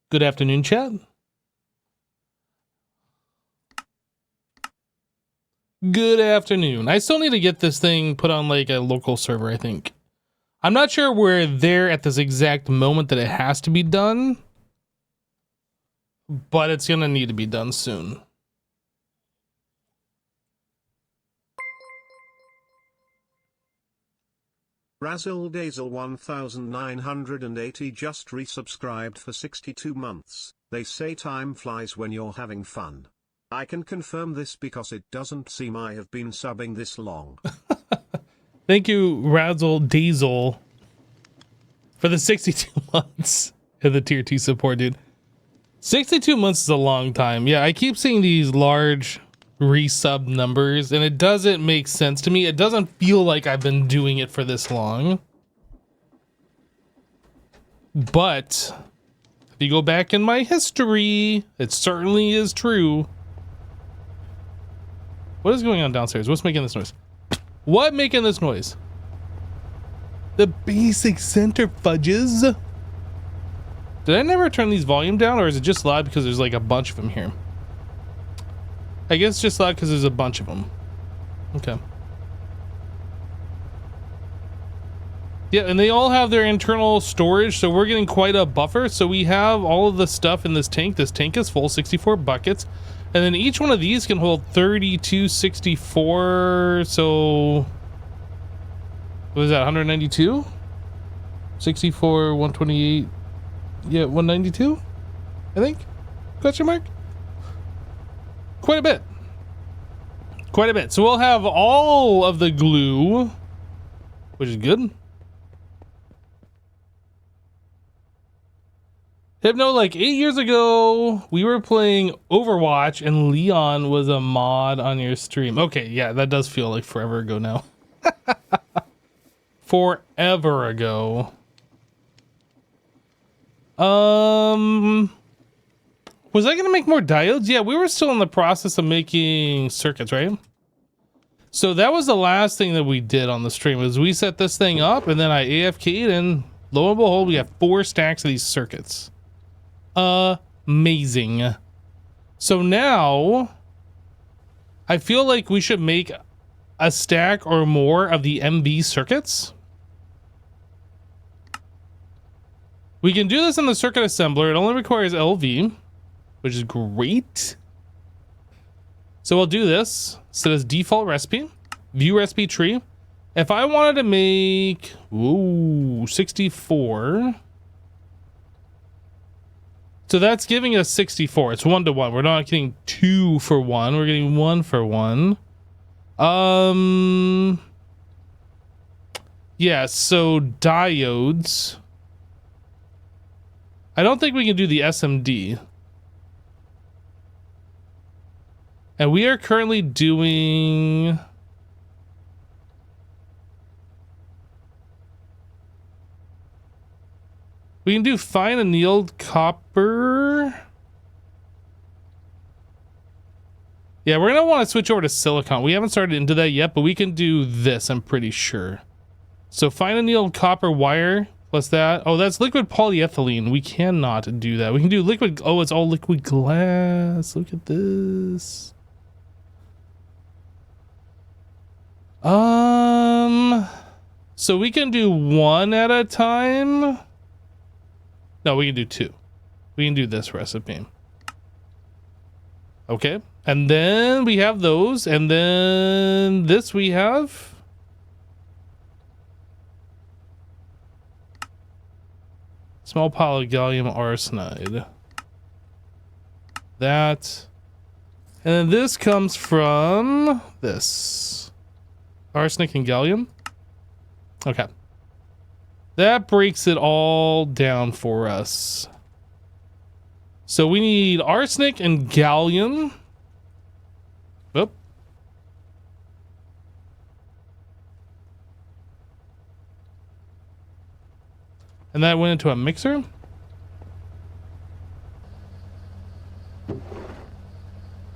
Good afternoon, chat. Good afternoon. I still need to get this thing put on like a local server, I think. I'm not sure we're there at this exact moment that it has to be done, but it's gonna need to be done soon. Razzle Dazzle 1980 just resubscribed for 62 months. They say time flies when you're having fun. I can confirm this because it doesn't seem I have been subbing this long. Thank you, Razzle Dazzle, for the 62 months of the tier 2 support, dude. 62 months is a long time. Yeah, I keep seeing these large resub numbers and it doesn't make sense to me. It doesn't feel like I've been doing it for this long. But if you go back in my history, it certainly is true. What is going on downstairs? What's making this noise? What making this noise? The basic center fudges. Did I never turn these volume down, or is it just loud because there's like a bunch of them here? I guess it's just loud because there's a bunch of them. Okay. Yeah, and they all have their internal storage, so we're getting quite a buffer. So we have all of the stuff in this tank. This tank is full, 64 buckets. And then each one of these can hold 32, 64. So what is that, 192? 64, 128. Yeah, 192, I think? Question mark? Quite a bit. Quite a bit. So we'll have all of the glue, which is good. Hypno, like 8 years ago, we were playing Overwatch and Leon was a mod on your stream. Okay, yeah, that does feel like forever ago now. Forever ago. Was I gonna make more diodes? Yeah, we were still in the process of making circuits, right? So that was the last thing that we did on the stream, was we set this thing up and then I AFK'd and lo and behold, we have 4 stacks of these circuits. Amazing. So now I feel like we should make a stack or more of the MB circuits. We can do this in the circuit assembler. It only requires LV, which is great. So we'll do this. Set as default recipe, view recipe tree. If I wanted to make 64, so that's giving us 64. It's 1 to 1. We're not getting 2 for 1. We're getting 1 for 1. Yeah, so diodes. I don't think we can do the SMD. And we are currently doing... We can do fine annealed copper. Yeah, we're going to want to switch over to silicon. We haven't started into that yet, but we can do this, I'm pretty sure. So fine annealed copper wire plus that. Oh, that's liquid polyethylene. We cannot do that. We can do liquid. Oh, it's all liquid glass. Look at this. So we can do 1 at a time. No, we can do 2. We can do this recipe. Okay. And then we have those. And then this we have. Small pile of gallium arsenide. That. And then this comes from this. Arsenic and gallium. Okay. That breaks it all down for us. So we need arsenic and gallium. Oop. And that went into a mixer.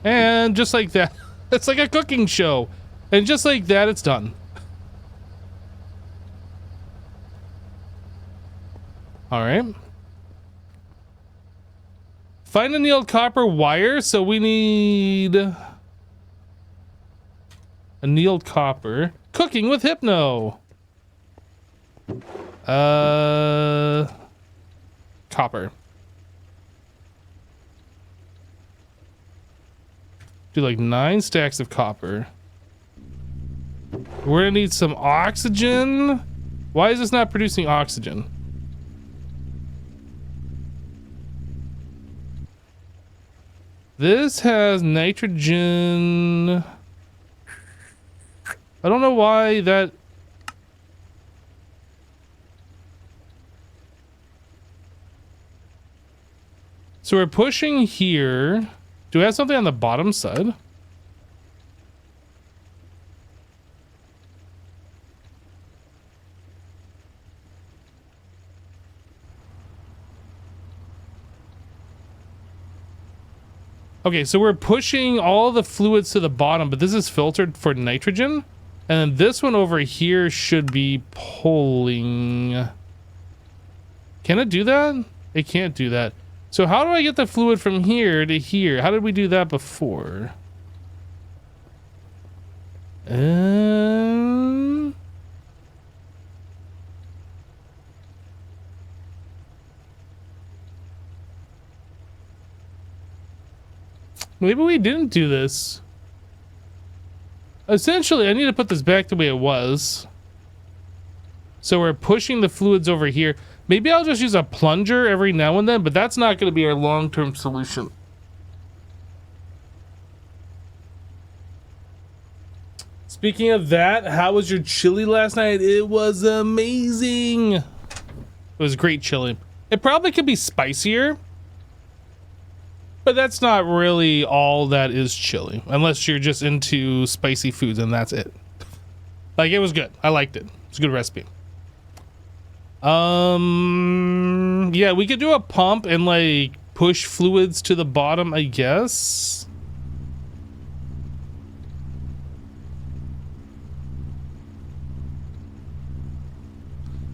And just like that, it's like a cooking show. And just like that, it's done. All right. Find annealed copper wire. So we need annealed copper. Cooking with Hypno. Copper. Do like 9 stacks of copper. We're gonna need some oxygen. Why is this not producing oxygen? This has nitrogen. I don't know why that. So we're pushing here. Do we have something on the bottom side? Okay, so we're pushing all the fluids to the bottom, but this is filtered for nitrogen. And then this one over here should be pulling. Can it do that? It can't do that. So how do I get the fluid from here to here? How did we do that before? Maybe we didn't do this. Essentially, I need to put this back the way it was. So we're pushing the fluids over here. Maybe I'll just use a plunger every now and then, but that's not going to be our long-term solution. Speaking of that, how was your chili last night? It was amazing. It was great chili. It probably could be spicier, but that's not really all that is chili, unless you're just into spicy foods, and that's it. Like, it was good. I liked it. It's a good recipe. Yeah, we could do a pump and like push fluids to the bottom, I guess.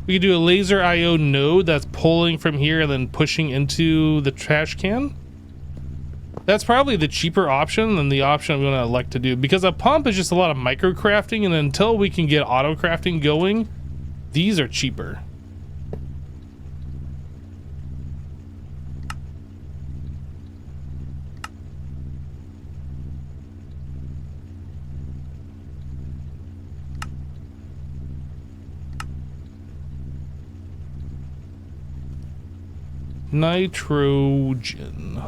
We could do a laser IO node that's pulling from here and then pushing into the trash can. That's probably the cheaper option than the option I'm going to elect to do, because a pump is just a lot of micro crafting, and until we can get auto crafting going, these are cheaper. Nitrogen.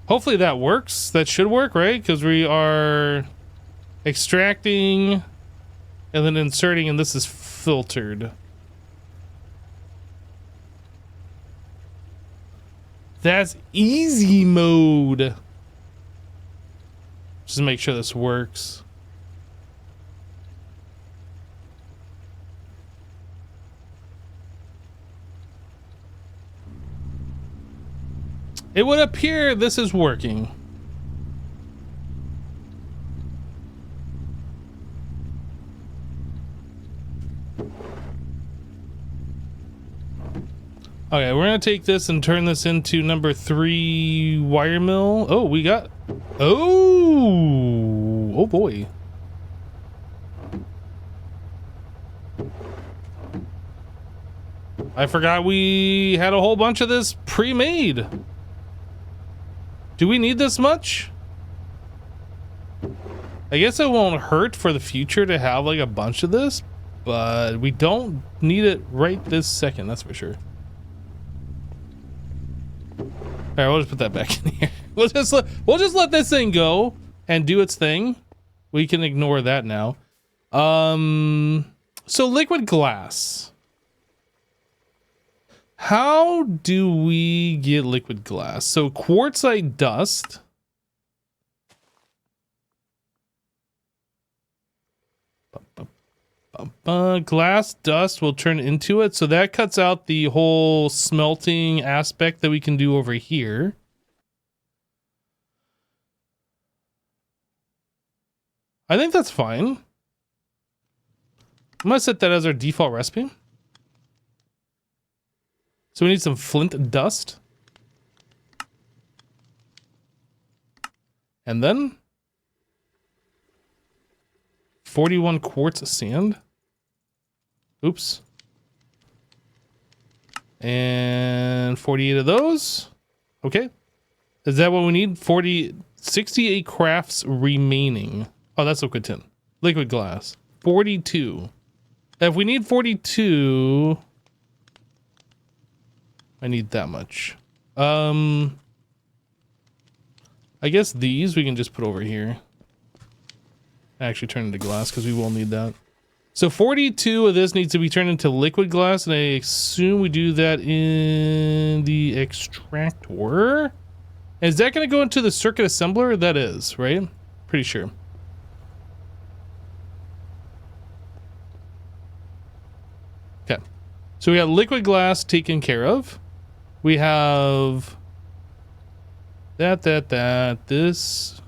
Hopefully that works. That should work, right? Because we are extracting and then inserting, and this is filtered. That's easy mode. Just to make sure this works. It would appear this is working. Okay, we're gonna take this and turn this into number 3 wire mill. Oh, we got... Oh boy. I forgot we had a whole bunch of this pre-made. Do we need this much? I guess it won't hurt for the future to have like a bunch of this, but we don't need it right this second, that's for sure. All right, we'll just put that back in here. We'll just let this thing go and do its thing. We can ignore that now. So liquid glass. How do we get liquid glass? So quartzite dust. Glass dust will turn into it, so that cuts out the whole smelting aspect that we can do over here. I think that's fine. I'm gonna set that as our default recipe. So we need some flint dust. And then 41 quartz sand. Oops. And 48 of those. Okay. Is that what we need? 68 crafts remaining. Oh, that's liquid tin. Liquid glass. 42. If we need 42, I need that much. I guess these we can just put over here. Actually turn into glass because we will need that. So 42 of this needs to be turned into liquid glass, and I assume we do that in the extractor. Is that going to go into the circuit assembler? That is, right? Pretty sure. Okay. So we got liquid glass taken care of. We have this.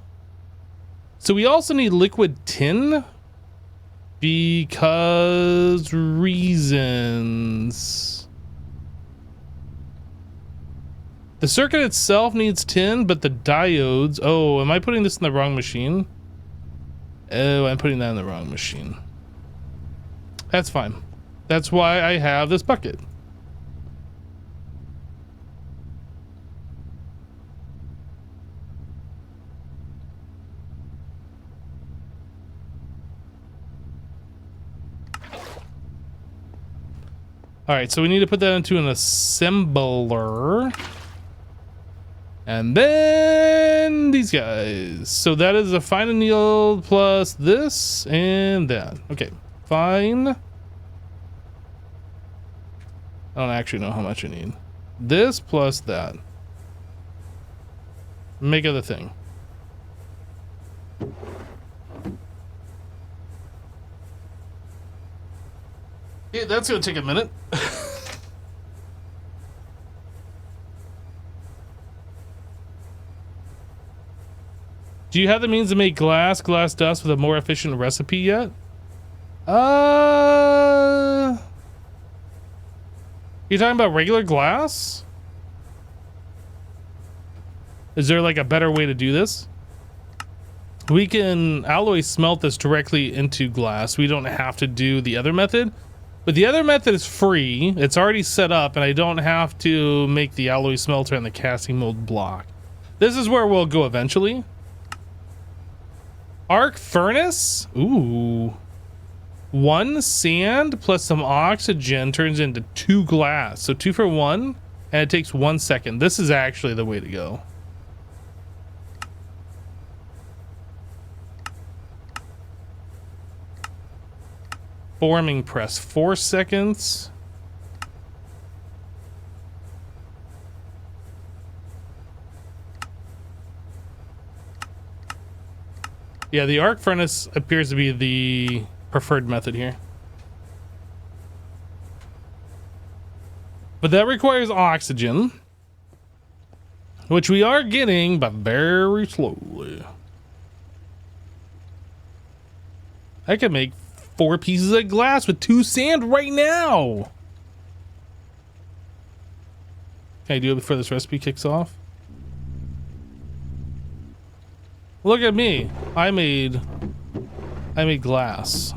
So we also need liquid tin because reasons. The circuit itself needs tin, but the diodes... Oh, am I putting this in the wrong machine? Oh, I'm putting that in the wrong machine. That's fine. That's why I have this bucket. All right, so we need to put that into an assembler. And then these guys. So that is a fine annealed plus this and that. Okay, fine. I don't actually know how much I need. This plus that. Make of the thing. Yeah, that's gonna take a minute. Do you have the means to make glass dust with a more efficient recipe yet? You're talking about regular glass? Is there like a better way to do this? We can alloy smelt this directly into glass. We don't have to do the other method. But the other method is free. It's already set up, and I don't have to make the alloy smelter and the casting mold block. This is where we'll go eventually. Arc furnace? Ooh. 1 sand plus some oxygen turns into 2 glass. So 2 for 1, and it takes 1 second. This is actually the way to go. Forming press, 4 seconds. Yeah, the arc furnace appears to be the preferred method here. But that requires oxygen, which we are getting, but very slowly. I can make 4 pieces of glass with 2 sand right now. Can I do it before this recipe kicks off? Look at me. I made glass.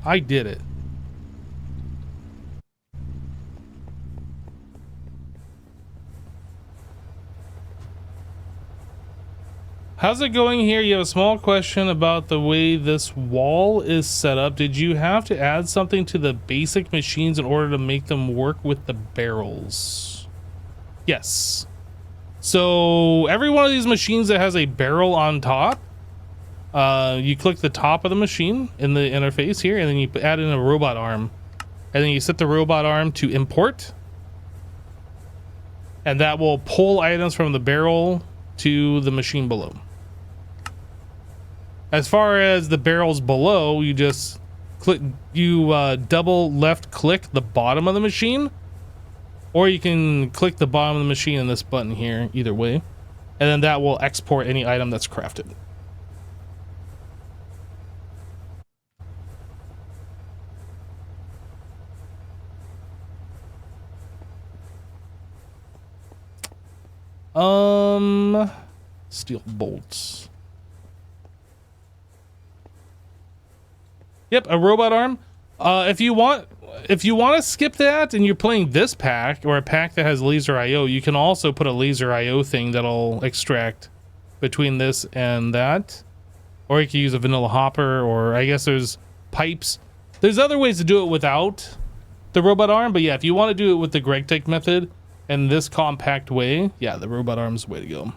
I did it. How's it going here? You have a small question about the way this wall is set up. Did you have to add something to the basic machines in order to make them work with the barrels? Yes. So every one of these machines that has a barrel on top, you click the top of the machine in the interface here, and then you add in a robot arm, and then you set the robot arm to import, and that will pull items from the barrel to the machine below. As far as the barrels below, you just click, double left click the bottom of the machine, or you can click the bottom of the machine in this button here, either way, and then that will export any item that's crafted. Steel bolts. Yep, a robot arm. If you want to skip that and you're playing this pack or a pack that has laser IO, you can also put a laser IO thing that'll extract between this and that. Or you can use a vanilla hopper, or I guess there's pipes. There's other ways to do it without the robot arm, but yeah, if you want to do it with the GregTech method and this compact way, yeah, the robot arm's the way to go.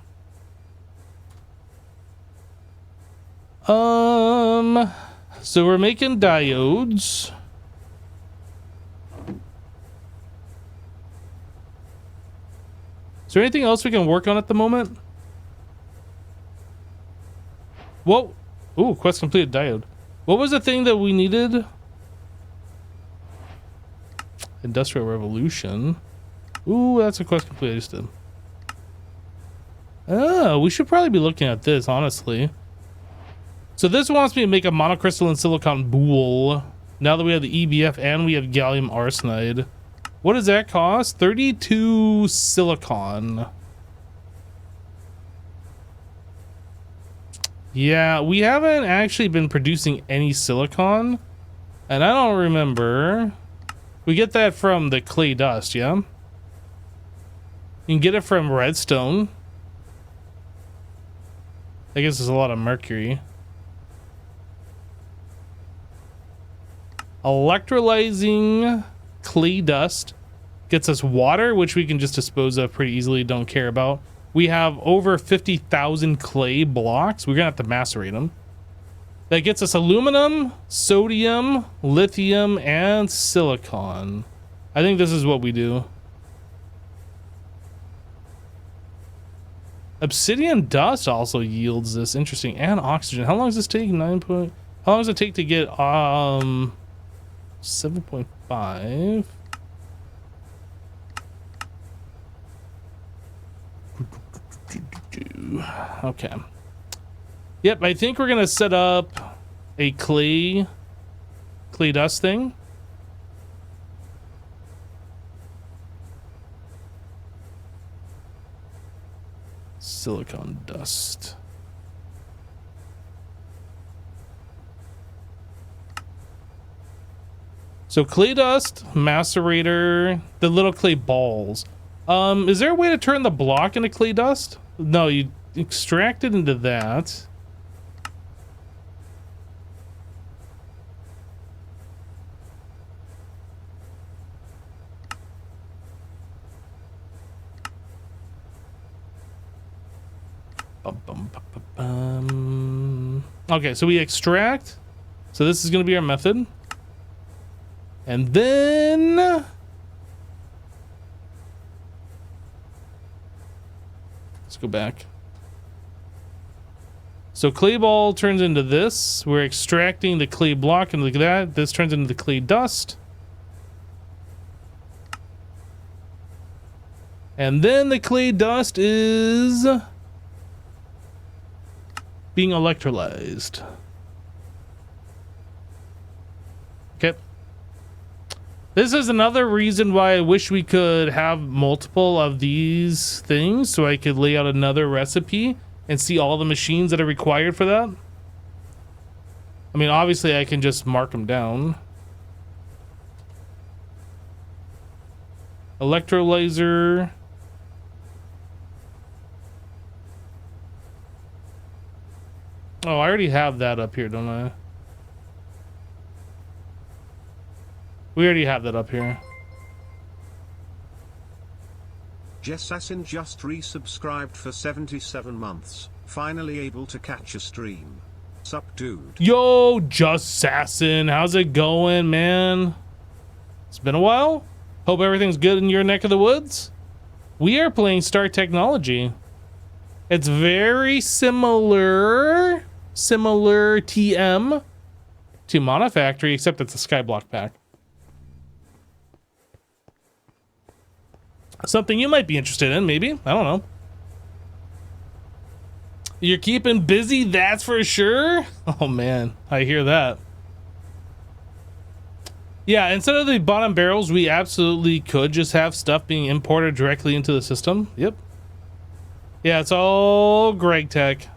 So we're making diodes. Is there anything else we can work on at the moment? Whoa. Ooh, quest completed diode. What was the thing that we needed? Industrial Revolution. Ooh, that's a quest completed. I just did. Oh, we should probably be looking at this, honestly. So this wants me to make a monocrystalline silicon boule. Now that we have the EBF and we have gallium arsenide. What does that cost? 32 silicon. Yeah, we haven't actually been producing any silicon. And I don't remember. We get that from the clay dust, yeah? You can get it from redstone. I guess there's a lot of mercury. Electrolyzing clay dust gets us water, which we can just dispose of pretty easily, don't care about. We have over 50,000 clay blocks. We're gonna have to macerate them. That gets us aluminum, sodium, lithium, and silicon. I think this is what we do. Obsidian dust also yields this. Interesting. And oxygen. How long does this take? How long does it take to get 7.5? Okay. Yep, I think we're gonna set up a clay dust thing. Silicon dust. So clay dust, macerator, the little clay balls. Is there a way to turn the block into clay dust? No, you extract it into that. Okay, so we extract. So this is going to be our method. And then let's go back. So clay ball turns into this. We're extracting the clay block and look at that. This turns into the clay dust. And then the clay dust is being electrolyzed. Okay. This is another reason why I wish we could have multiple of these things so I could lay out another recipe and see all the machines that are required for that. I mean, obviously I can just mark them down. Electrolyzer. Oh, I already have that up here, don't I? We already have that up here. Jessassin just resubscribed for 77 months. Finally able to catch a stream. Sup, dude? Yo, Jessassin, how's it going, man? It's been a while. Hope everything's good in your neck of the woods. We are playing Star Technology. It's very similar TM to Mana Factory, except it's a Skyblock pack. Something you might be interested in, maybe. I don't know. You're keeping busy, that's for sure. Oh man, I hear that. Yeah, instead of the bottom barrels, we absolutely could just have stuff being imported directly into the system. Yep. Yeah, it's all Greg Tech.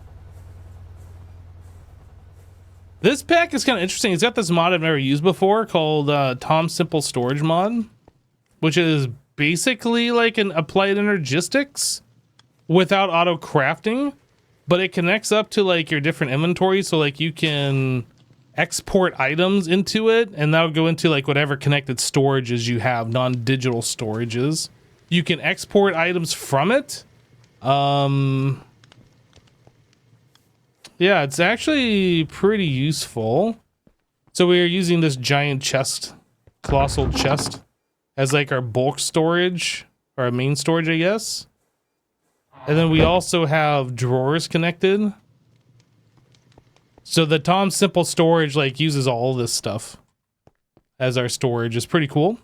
This pack is kind of interesting. It's got this mod I've never used before called Tom Simple Storage Mod, which is basically like an applied energistics without auto crafting, but it connects up to like your different inventory. So like you can export items into it, and that'll go into like whatever connected storages you have, non-digital storages. You can export items from it. Yeah, it's actually pretty useful. So we are using this giant chest, colossal chest, as like our bulk storage, or our main storage, I guess. And then we also have drawers connected. So the Tom Simple storage like uses all this stuff as our storage. Is pretty cool.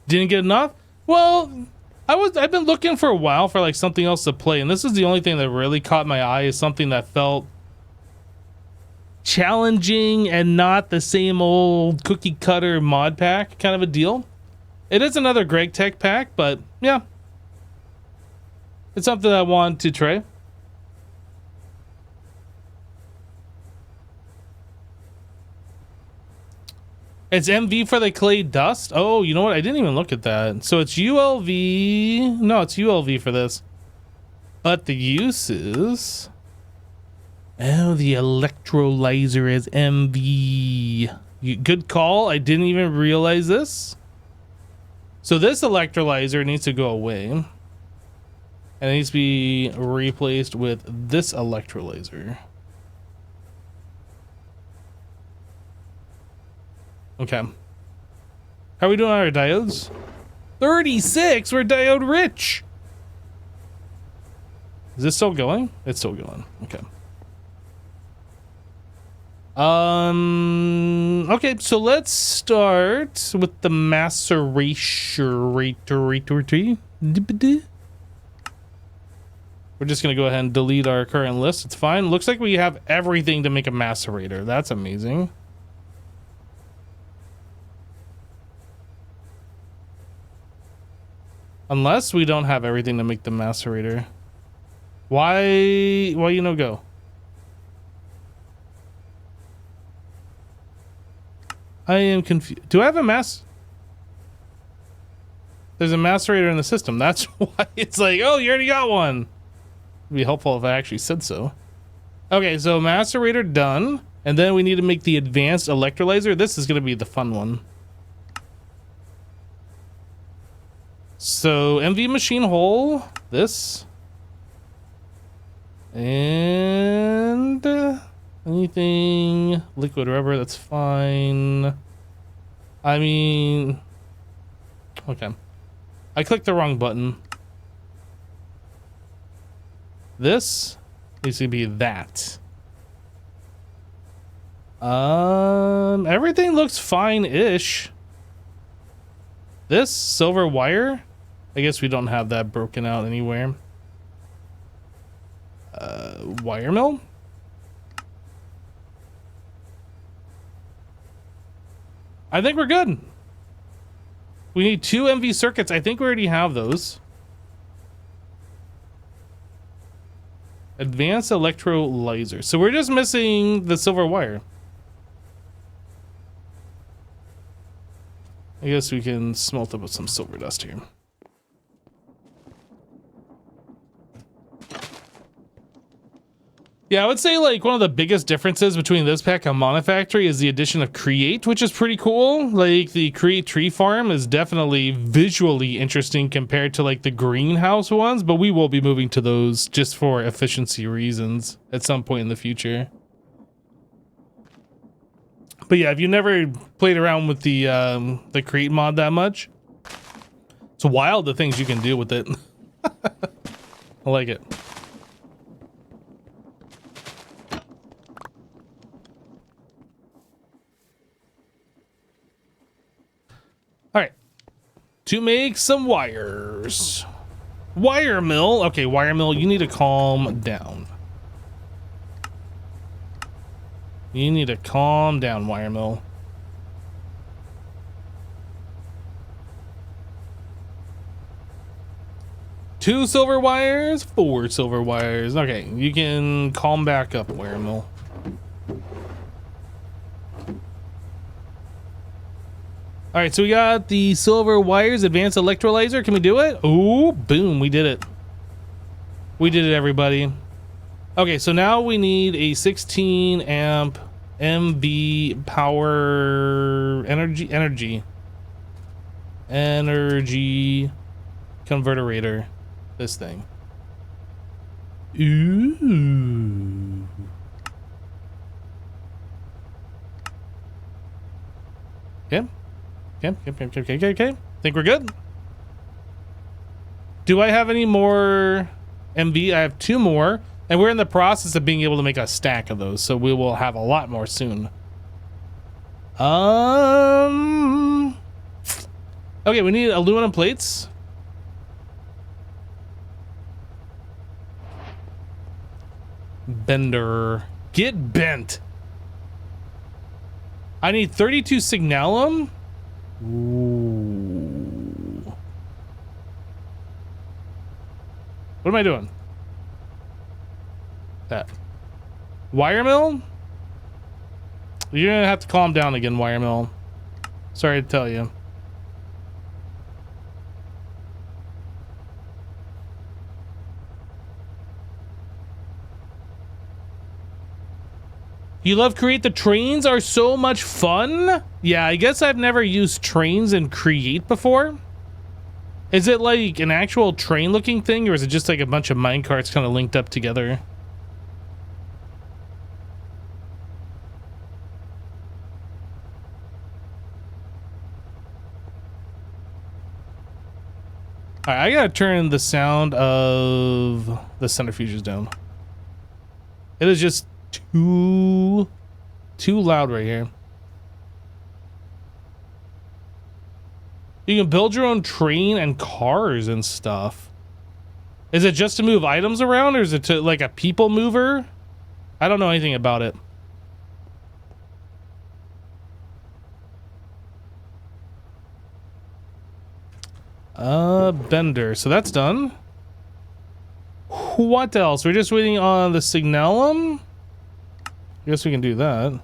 Didn't get enough? Well, I've been looking for a while for like something else to play, and this is the only thing that really caught my eye, is something that felt challenging and not the same old cookie cutter mod pack kind of a deal. It is another Greg Tech pack, but yeah, it's something I want to try. It's MV for the clay dust. Oh, you know what? I didn't even look at that. So it's ULV. No, it's ULV for this. But the uses. Oh, the electrolyzer is MV. Good call. I didn't even realize this. So this electrolyzer needs to go away. And it needs to be replaced with this electrolyzer. Okay. How are we doing on our diodes? 36? We're diode rich! Is this still going? It's still going. Okay. Okay, so let's start with the maceration. We're just gonna go ahead and delete our current list. It's fine. Looks like we have everything to make a macerator. That's amazing. Unless we don't have everything to make the macerator. Why you no go? I am confused. Do I have a mass? There's a macerator in the system. That's why it's like, oh, you already got one. It'd be helpful if I actually said so. Okay, so macerator done. And then we need to make the advanced electrolyzer. This is going to be the fun one. So MV machine hole, this, and anything liquid rubber, that's fine. I mean, okay. I clicked the wrong button. This needs to be that. Everything looks fine-ish. This silver wire, I guess we don't have that broken out anywhere. Wire mill? I think we're good. We need 2 MV circuits. I think we already have those. Advanced electrolyzer. So we're just missing the silver wire. I guess we can smelt up with some silver dust here. Yeah, I would say like one of the biggest differences between this pack and Monofactory is the addition of Create, which is pretty cool. Like the Create tree farm is definitely visually interesting compared to like the greenhouse ones, but we will be moving to those just for efficiency reasons at some point in the future. But yeah, if you never played around with the Create mod that much, it's wild the things you can do with it. I like it. All right, to make some wires. Wire mill. Okay, wire mill, you need to calm down. You need to calm down, wire mill. 2 silver wires, 4 silver wires. Okay, you can calm back up, Wiremill. All right, so we got the silver wires, advanced electrolyzer. Can we do it? Oh, boom, we did it. We did it, everybody. Okay, so now we need a 16 amp MV power energy converterator. This thing. Ooh. Okay. Think we're good? Do I have any more MV? I have 2 more, and we're in the process of being able to make a stack of those, so we will have a lot more soon. Okay, we need aluminum plates. Bender. Get bent. I need 32 signalum. Ooh. What am I doing? That. Wiremill? You're gonna have to calm down again, Wiremill. Sorry to tell you. You love Create? The trains are so much fun. Yeah, I guess I've never used trains in Create before. Is it like an actual train looking thing, or is it just like a bunch of minecarts kind of linked up together? All right, I gotta turn the sound of the centrifuges down. It is just too loud right here. You can build your own train and cars and stuff. Is it just to move items around, or is it to like a people mover? I don't know anything about it. Bender. So that's done. What else? We're just waiting on the signalum. I guess we can do that.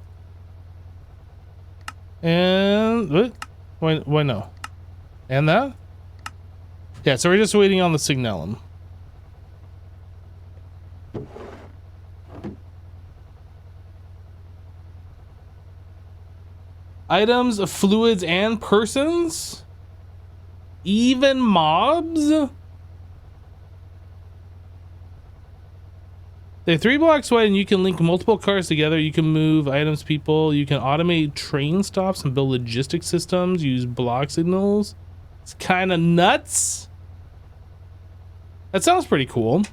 And why no? And that? Yeah, so we're just waiting on the signalum. Items, fluids, and persons? Even mobs? They're 3 blocks wide, and you can link multiple cars together. You can move items, people. You can automate train stops and build logistic systems. Use block signals. It's kind of nuts. That sounds pretty cool.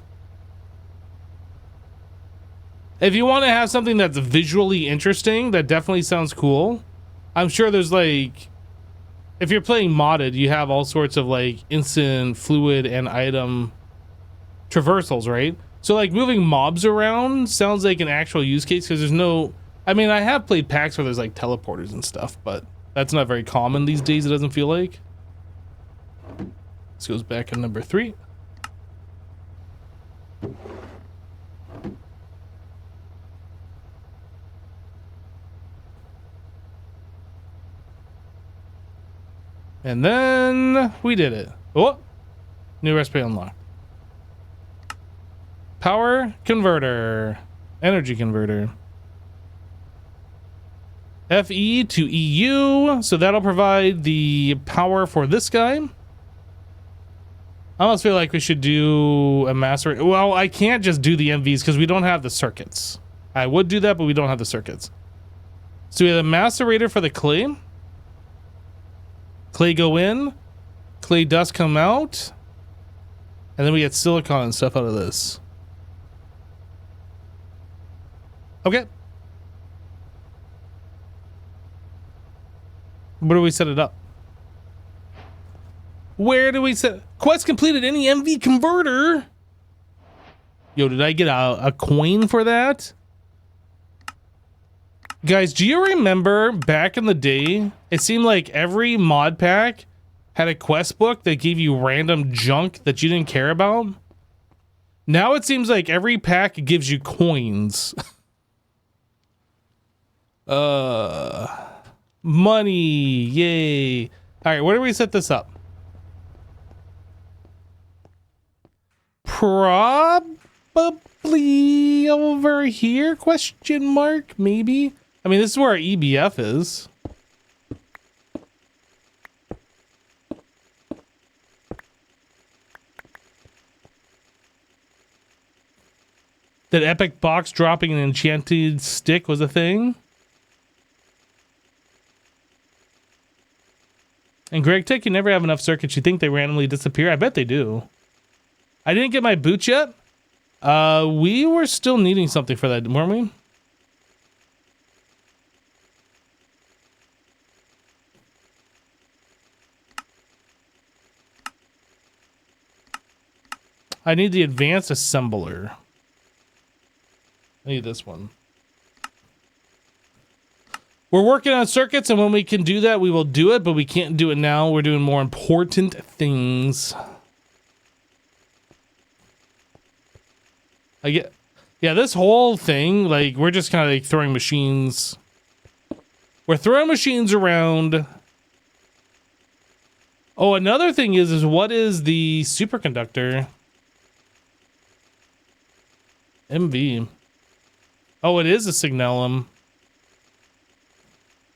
If you want to have something that's visually interesting, that definitely sounds cool. I'm sure there's like, if you're playing modded, you have all sorts of like instant fluid and item traversals, right? So like moving mobs around sounds like an actual use case, because there's no, I mean, I have played packs where there's like teleporters and stuff, but that's not very common these days, it doesn't feel like. This goes back in number 3. And then we did it. Oh, new recipe unlocked. Power converter, energy converter. FE to EU, so that'll provide the power for this guy. I almost feel like we should do a master. Well, I can't just do the MVs because we don't have the circuits. I would do that, but we don't have the circuits. So we have a macerator for the clay. Clay go in, clay dust come out, and then we get silicon and stuff out of this. Okay. Where do we set it up? Where do we set? Quest completed. Any MV converter? Yo, did I get a coin for that? Guys, do you remember back in the day, it seemed like every mod pack had a quest book that gave you random junk that you didn't care about. Now it seems like every pack gives you coins. Money, yay. All right, where do we set this up? Probably over here, question mark, maybe. I mean, this is where our EBF is. That epic box dropping an enchanted stick was a thing. And Greg Tech, you never have enough circuits. You think they randomly disappear? I bet they do. I didn't get my boots yet. We were still needing something for that, weren't we? I need the advanced assembler. I need this one. We're working on circuits, and when we can do that, we will do it, but we can't do it now. We're doing more important things. Yeah, this whole thing, like, we're just kind of like throwing machines. We're throwing machines around. Oh, another thing is what is the superconductor? MV. Oh, it is a signalum.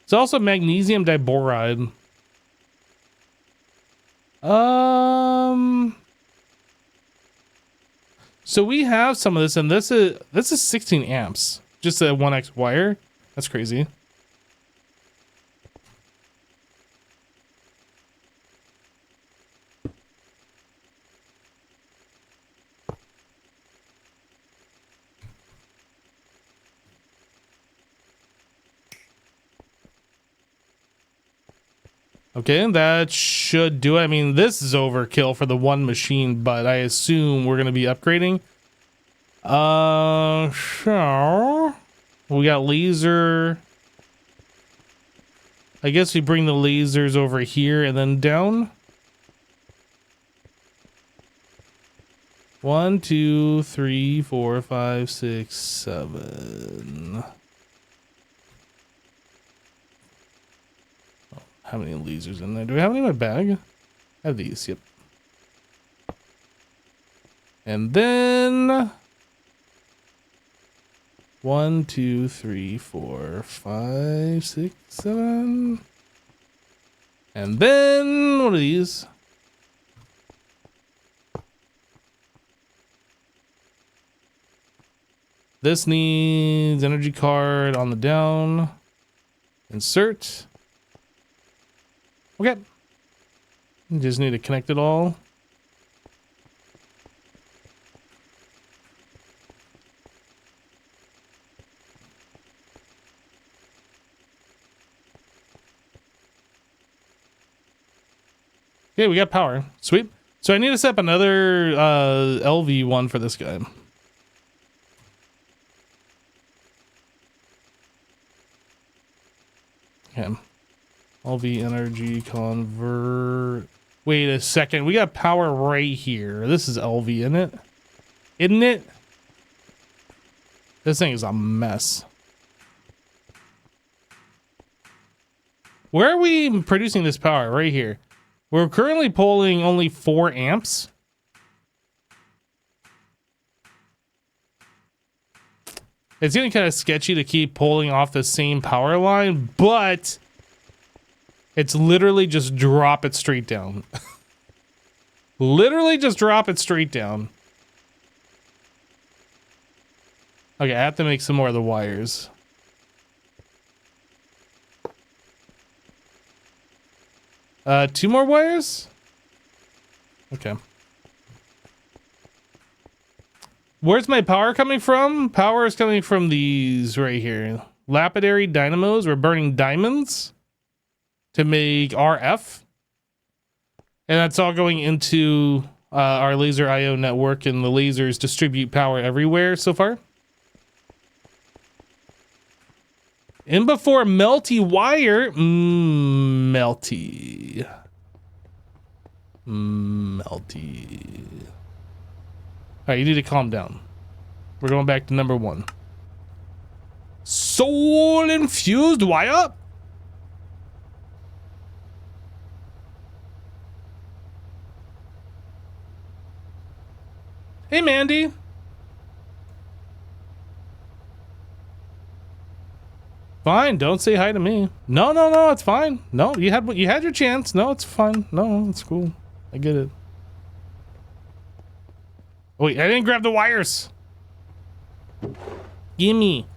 It's also magnesium diboride. So we have some of this, and this is 16 amps. Just a 1x wire. That's crazy. Okay, that should do it. I mean, this is overkill for the one machine, but I assume we're going to be upgrading. Sure. We got laser. I guess we bring the lasers over here and then down. 1, 2, 3, 4, 5, 6, 7. How many lasers in there? Do we have any in my bag? I have these, yep. And then 1, 2, 3, 4, 5, 6, 7. And then one of these. This needs energy card on the down. Insert. Okay. You just need to connect it all. Okay, we got power. Sweet. So I need to set up another LV one for this guy. Okay. LV energy convert. Wait a second. We got power right here. This is LV, isn't it? Isn't it? This thing is a mess. Where are we producing this power? Right here. We're currently pulling only 4 amps. It's getting kind of sketchy to keep pulling off the same power line, but it's literally just drop it straight down. Literally just drop it straight down. Okay, I have to make some more of the wires. Two more wires? Okay. Where's my power coming from? Power is coming from these right here. Lapidary dynamos. We're burning diamonds to make RF. And that's all going into our laser IO network, and the lasers distribute power everywhere so far. In before melty wire. Melty. Melty. All right, you need to calm down. We're going back to number 1. Soul infused wire. Hey, Mandy. Fine, don't say hi to me. No, no, no, it's fine. No, you had your chance. No, it's fine. No, it's cool. I get it. Oh, wait, I didn't grab the wires. Gimme.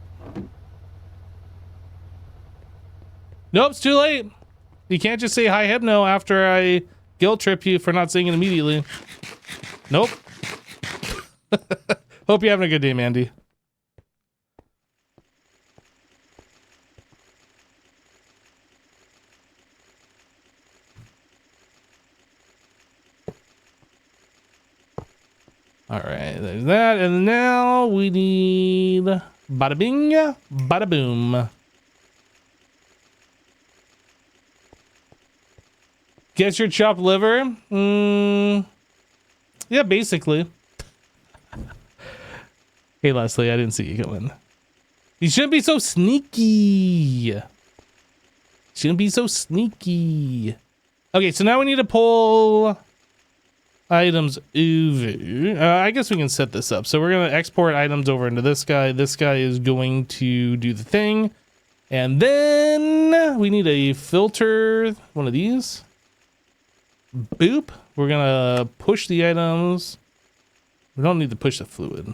Nope, it's too late. You can't just say hi, Hypno, after I guilt trip you for not saying it immediately. Nope. Hope you're having a good day, Mandy. All right, there's that. And now we need bada bing, bada boom. Get your chopped liver? Yeah, basically. Hey, Leslie, I didn't see you coming. You shouldn't be so sneaky. Shouldn't be so sneaky. Okay, so now we need to pull items over. I guess we can set this up. So we're going to export items over into this guy. This guy is going to do the thing. And then we need a filter, one of these. Boop. We're going to push the items. We don't need to push the fluid.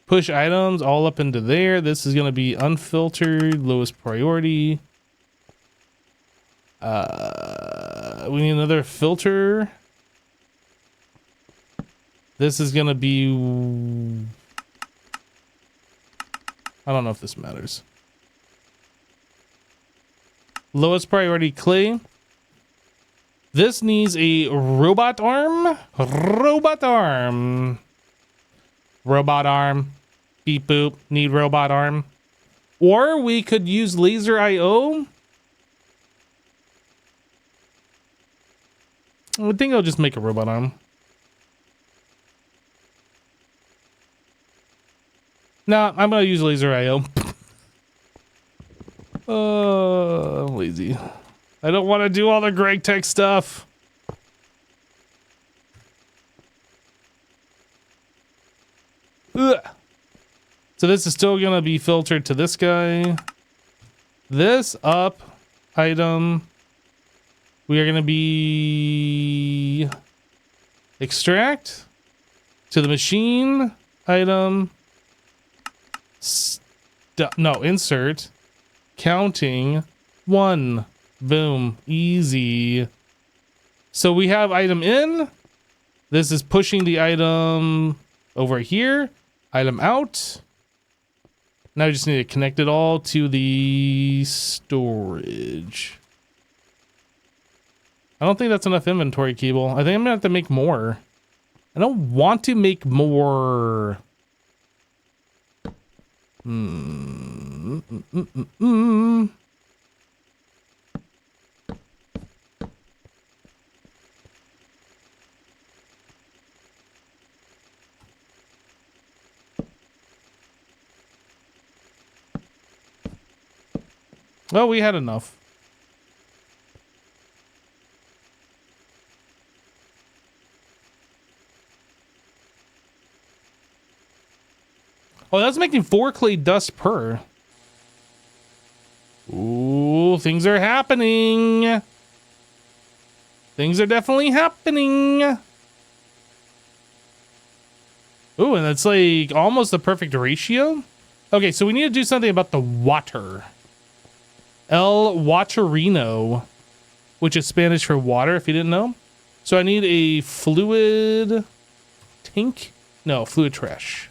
Push items all up into there. This is going to be unfiltered, lowest priority. We need another filter. This is going to be... I don't know if this matters. Lowest priority clay. This needs a robot arm. Robot arm. Robot arm. Beep boop. Need robot arm. Or we could use laser IO. I think I'll just make a robot arm. Nah, I'm gonna use laser IO. I'm lazy. I don't want to do all the Greg Tech stuff. Ugh. So this is still gonna be filtered to this guy. This up item. We are gonna be extract to the machine item. No, insert. Counting. 1. Boom. Easy. So we have item in. This is pushing the item over here. Item out. Now we just need to connect it all to the storage. I don't think that's enough inventory cable. I think I'm gonna have to make more. I don't want to make more. Well, we had enough. Oh, that's making 4 clay dust per. Ooh, things are happening. Things are definitely happening. Ooh, and it's like almost the perfect ratio. Okay, so we need to do something about the water. El Waterino, which is Spanish for water, if you didn't know. So I need a fluid tank. No, fluid trash.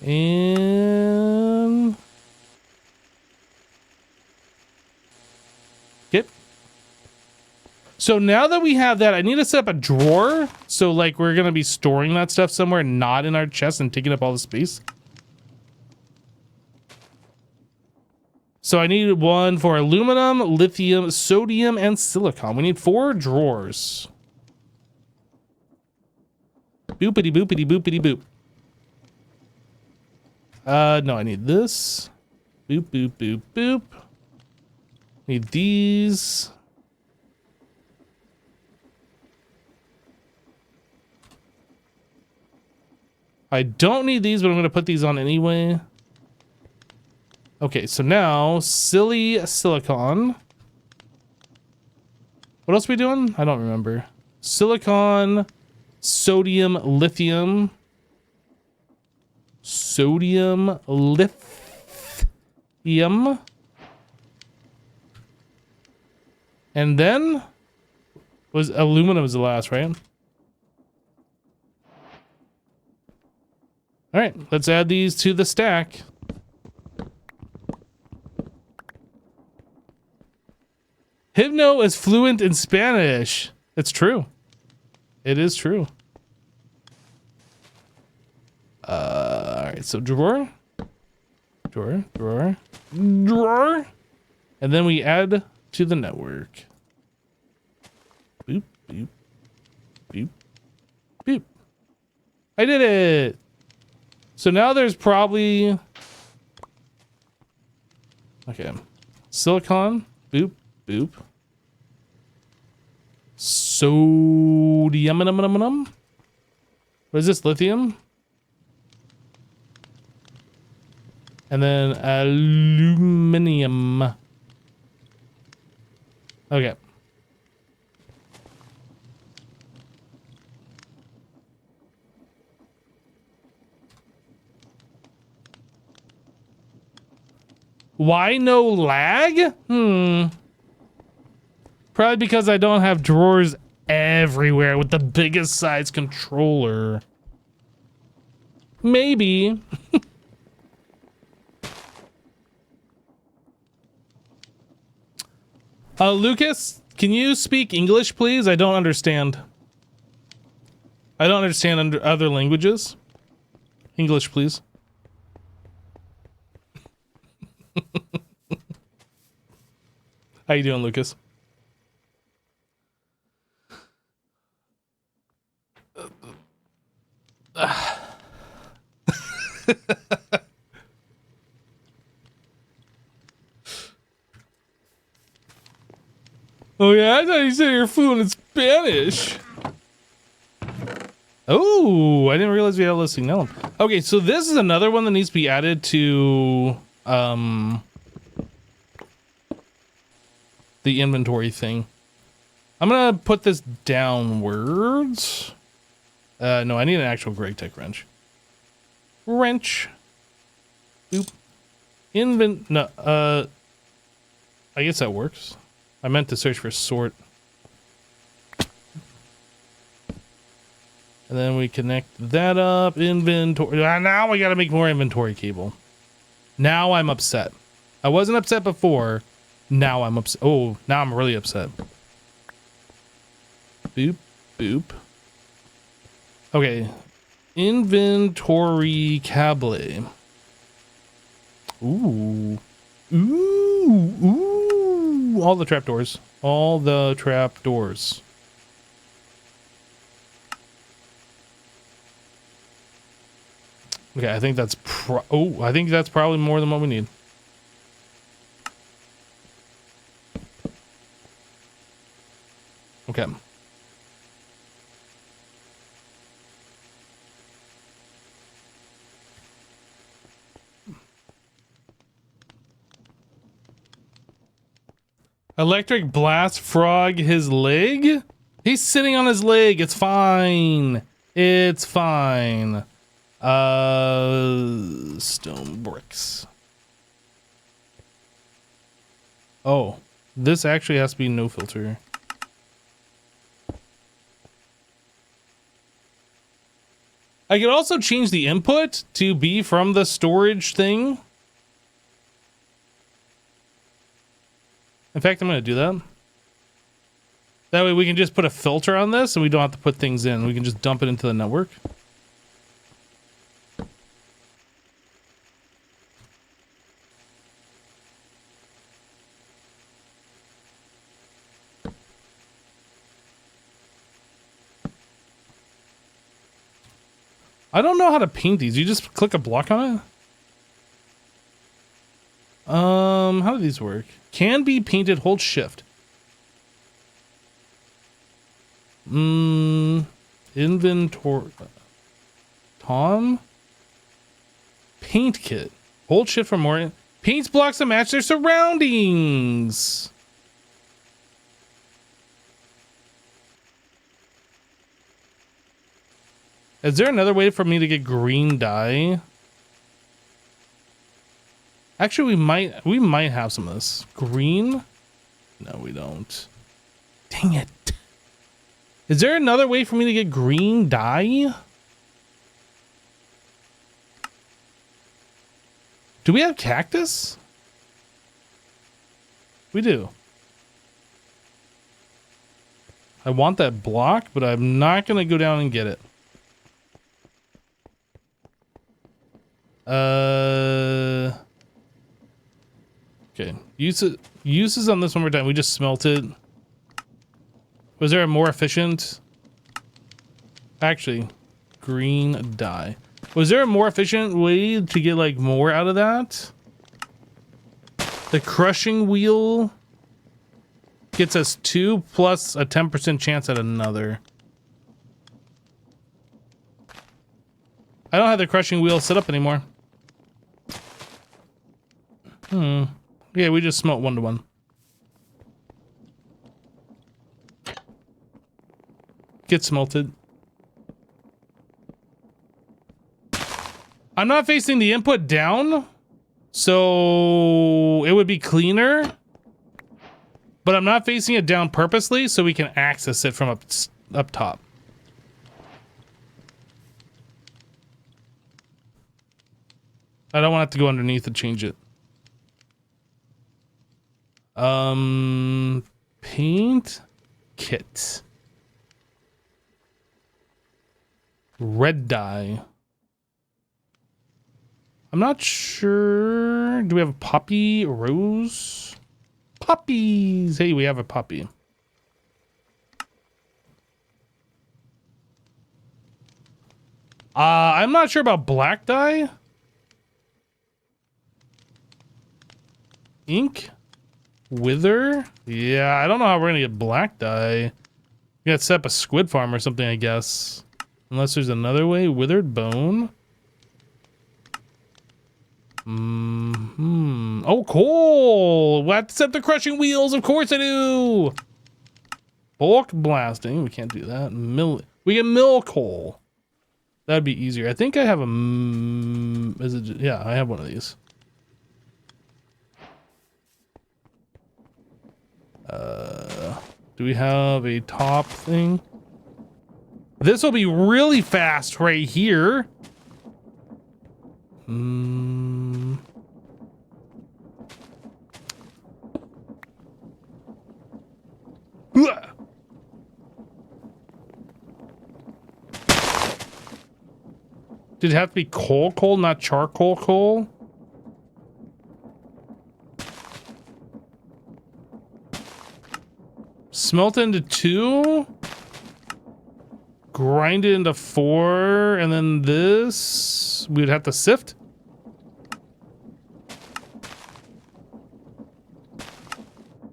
And get. So now that we have that, I need to set up a drawer. So like we're going to be storing that stuff somewhere, not in our chest and taking up all the space. So I need one for aluminum, lithium, sodium, and silicon. We need 4 drawers. Boopity boopity boopity boop. No, I need this. Boop boop boop boop. Need these. I don't need these, but I'm going to put these on anyway. Okay, so now silly silicon. What else are we doing? I don't remember. Silicon, sodium, lithium. Sodium, lithium. And then was aluminum was the last, right? All right, let's add these to the stack. Hypno is fluent in Spanish. It's true. It is true. All right, so drawer, drawer, drawer, drawer, and then we add to the network. Boop, boop, boop, boop. I did it. So now there's probably, okay, silicon, boop, boop. Sodium, what is this, lithium? And then aluminum. Okay. Why no lag? Probably because I don't have drawers everywhere with the biggest size controller. Maybe. Lucas, can you speak English, please? I don't understand. I don't understand other languages. English, please. How you doing, Lucas? Oh yeah, I thought you said you're fluent in Spanish. Oh, I didn't realize we had a listing. No. Okay, so this is another one that needs to be added to the inventory thing. I'm gonna put this downwards. No, I need an actual GregTech wrench. Wrench. Boop. No, I guess that works. I meant to search for sort. And then we connect that up. Inventory. Now we gotta make more inventory cable. Now I'm upset. I wasn't upset before. Now I'm upset. Oh, now I'm really upset. Boop, boop. Okay. Inventory cable. Ooh. Ooh. Ooh. All the trapdoors. All the trapdoors. Okay, I think that's I think that's probably more than what we need. Okay. Electric blast frog his leg? He's sitting on his leg. It's fine. It's fine. Stone bricks. Oh, this actually has to be no filter. I could also change the input to be from the storage thing. In fact, I'm going to do that. That way we can just put a filter on this and we don't have to put things in. We can just dump it into the network. I don't know how to paint these. You just click a block on it? How do these work? Can be painted, hold shift. Inventory. Tom? Paint kit. Hold shift for more. Paints blocks to match their surroundings. Is there another way for me to get green dye? Actually, we might have some of this. Green? No, we don't. Dang it. Is there another way for me to get green dye? Do we have cactus? We do. I want that block, but I'm not going to go down and get it. Okay. Uses on this one more time. We just smelted. Was there a more efficient? Actually, green dye. Was there a more efficient way to get like more out of that? The crushing wheel gets us 2 plus a 10% chance at another. I don't have the crushing wheel set up anymore. Yeah, we just smelt 1 to 1. Get smelted. I'm not facing the input down, so it would be cleaner. But I'm not facing it down purposely, so we can access it from up top. I don't want to have to go underneath to change it. Paint kit. Red dye. I'm not sure. Do we have a poppy? Rose? Poppies. Hey, we have a poppy. I'm not sure about black dye. Ink. Wither. Yeah, I don't know how we're gonna get black dye. We gotta set up a squid farm or something, I guess. Unless there's another way. Withered bone. Oh, cool. We have to set the crushing wheels. Of course I do. Bulk blasting. We can't do that. We get mill coal. That'd be easier. I think I have a... yeah, I have one of these. Do we have a top thing? This will be really fast right here. Did it have to be coal, not charcoal coal? Smelt into 2. Grind it into 4. And then this, we would have to sift.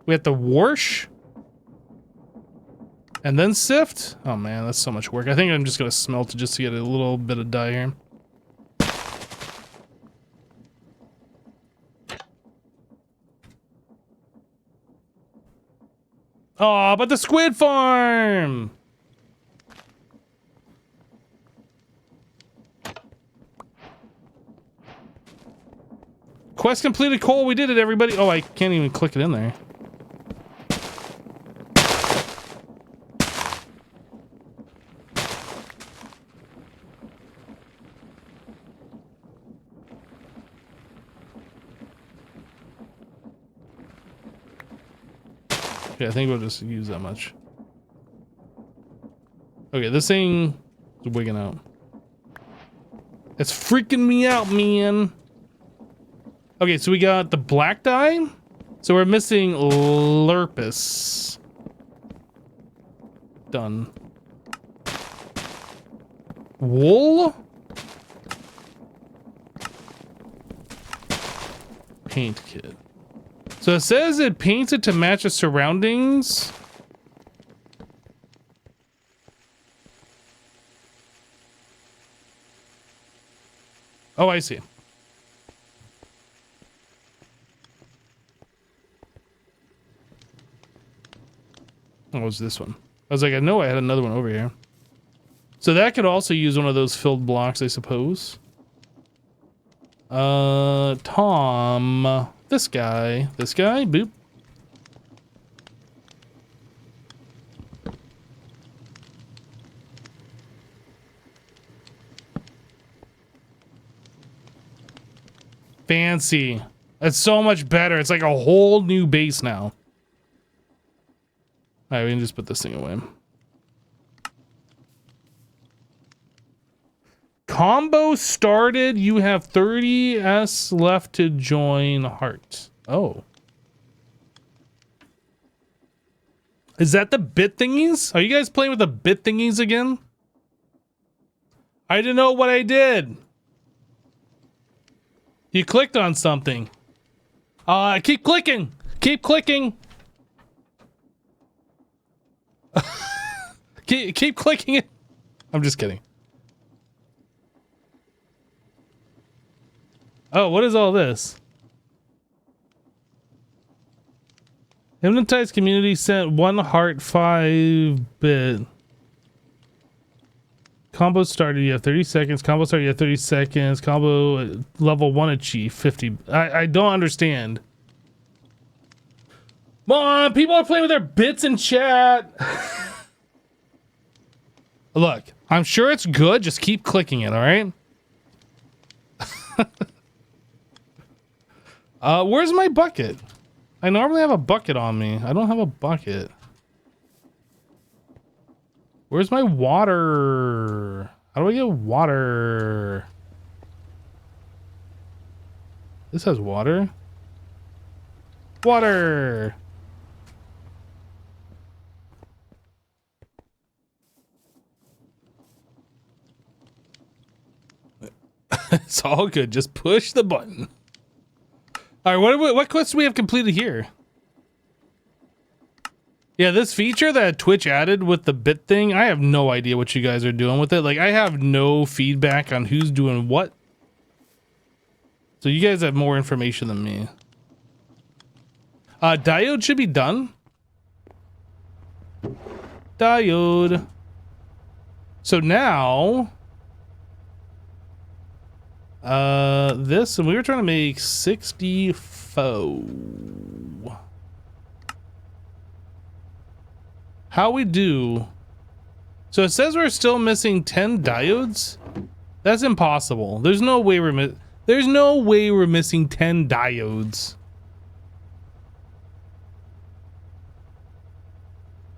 We have to wash. And then sift. Oh man, that's so much work. I think I'm just gonna smelt it just to get a little bit of dye here. Oh, but the squid farm! Quest completed, Cole. We did it, everybody. Oh, I can't even click it in there. Okay, I think we'll just use that much. Okay, this thing is wigging out. It's freaking me out, man. Okay, so we got the black dye. So we're missing Lurpus. Done. Wool? paint kit. So it says it paints it to match the surroundings. Oh, I see. What was this one? I was like, I know I had another one over here. So that could also use one of those filled blocks, I suppose. Tom. This guy. This guy. Boop. Fancy. That's so much better. It's like a whole new base now. Alright, we can just put this thing away. Combo started. You have 30 S left to join heart. Oh. Is that the bit thingies? Are you guys playing with the bit thingies again? I didn't know what I did. You clicked on something. Keep clicking. Keep clicking. keep clicking it. I'm just kidding. Oh, what is all this? Hypnotized community sent 1 heart 5-bit. Combo started, you have 30 seconds. Combo started, you have 30 seconds. Combo level 1 achieve 50. I don't understand. Come on, people are playing with their bits in chat. Look, I'm sure it's good. Just keep clicking it, all right? Where's my bucket? I normally have a bucket on me. I don't have a bucket. Where's my water? How do I get water? This has water. Water! It's all good. Just push the button. All right, what quests do we have completed here? Yeah, this feature that Twitch added with the bit thing, I have no idea what you guys are doing with it. Like, I have no feedback on who's doing what. So you guys have more information than me. Diode should be done. Diode. So now... this, and we were trying to make 64. How we do? So it says we're still missing 10 diodes. That's impossible. There's no way we're missing 10 diodes.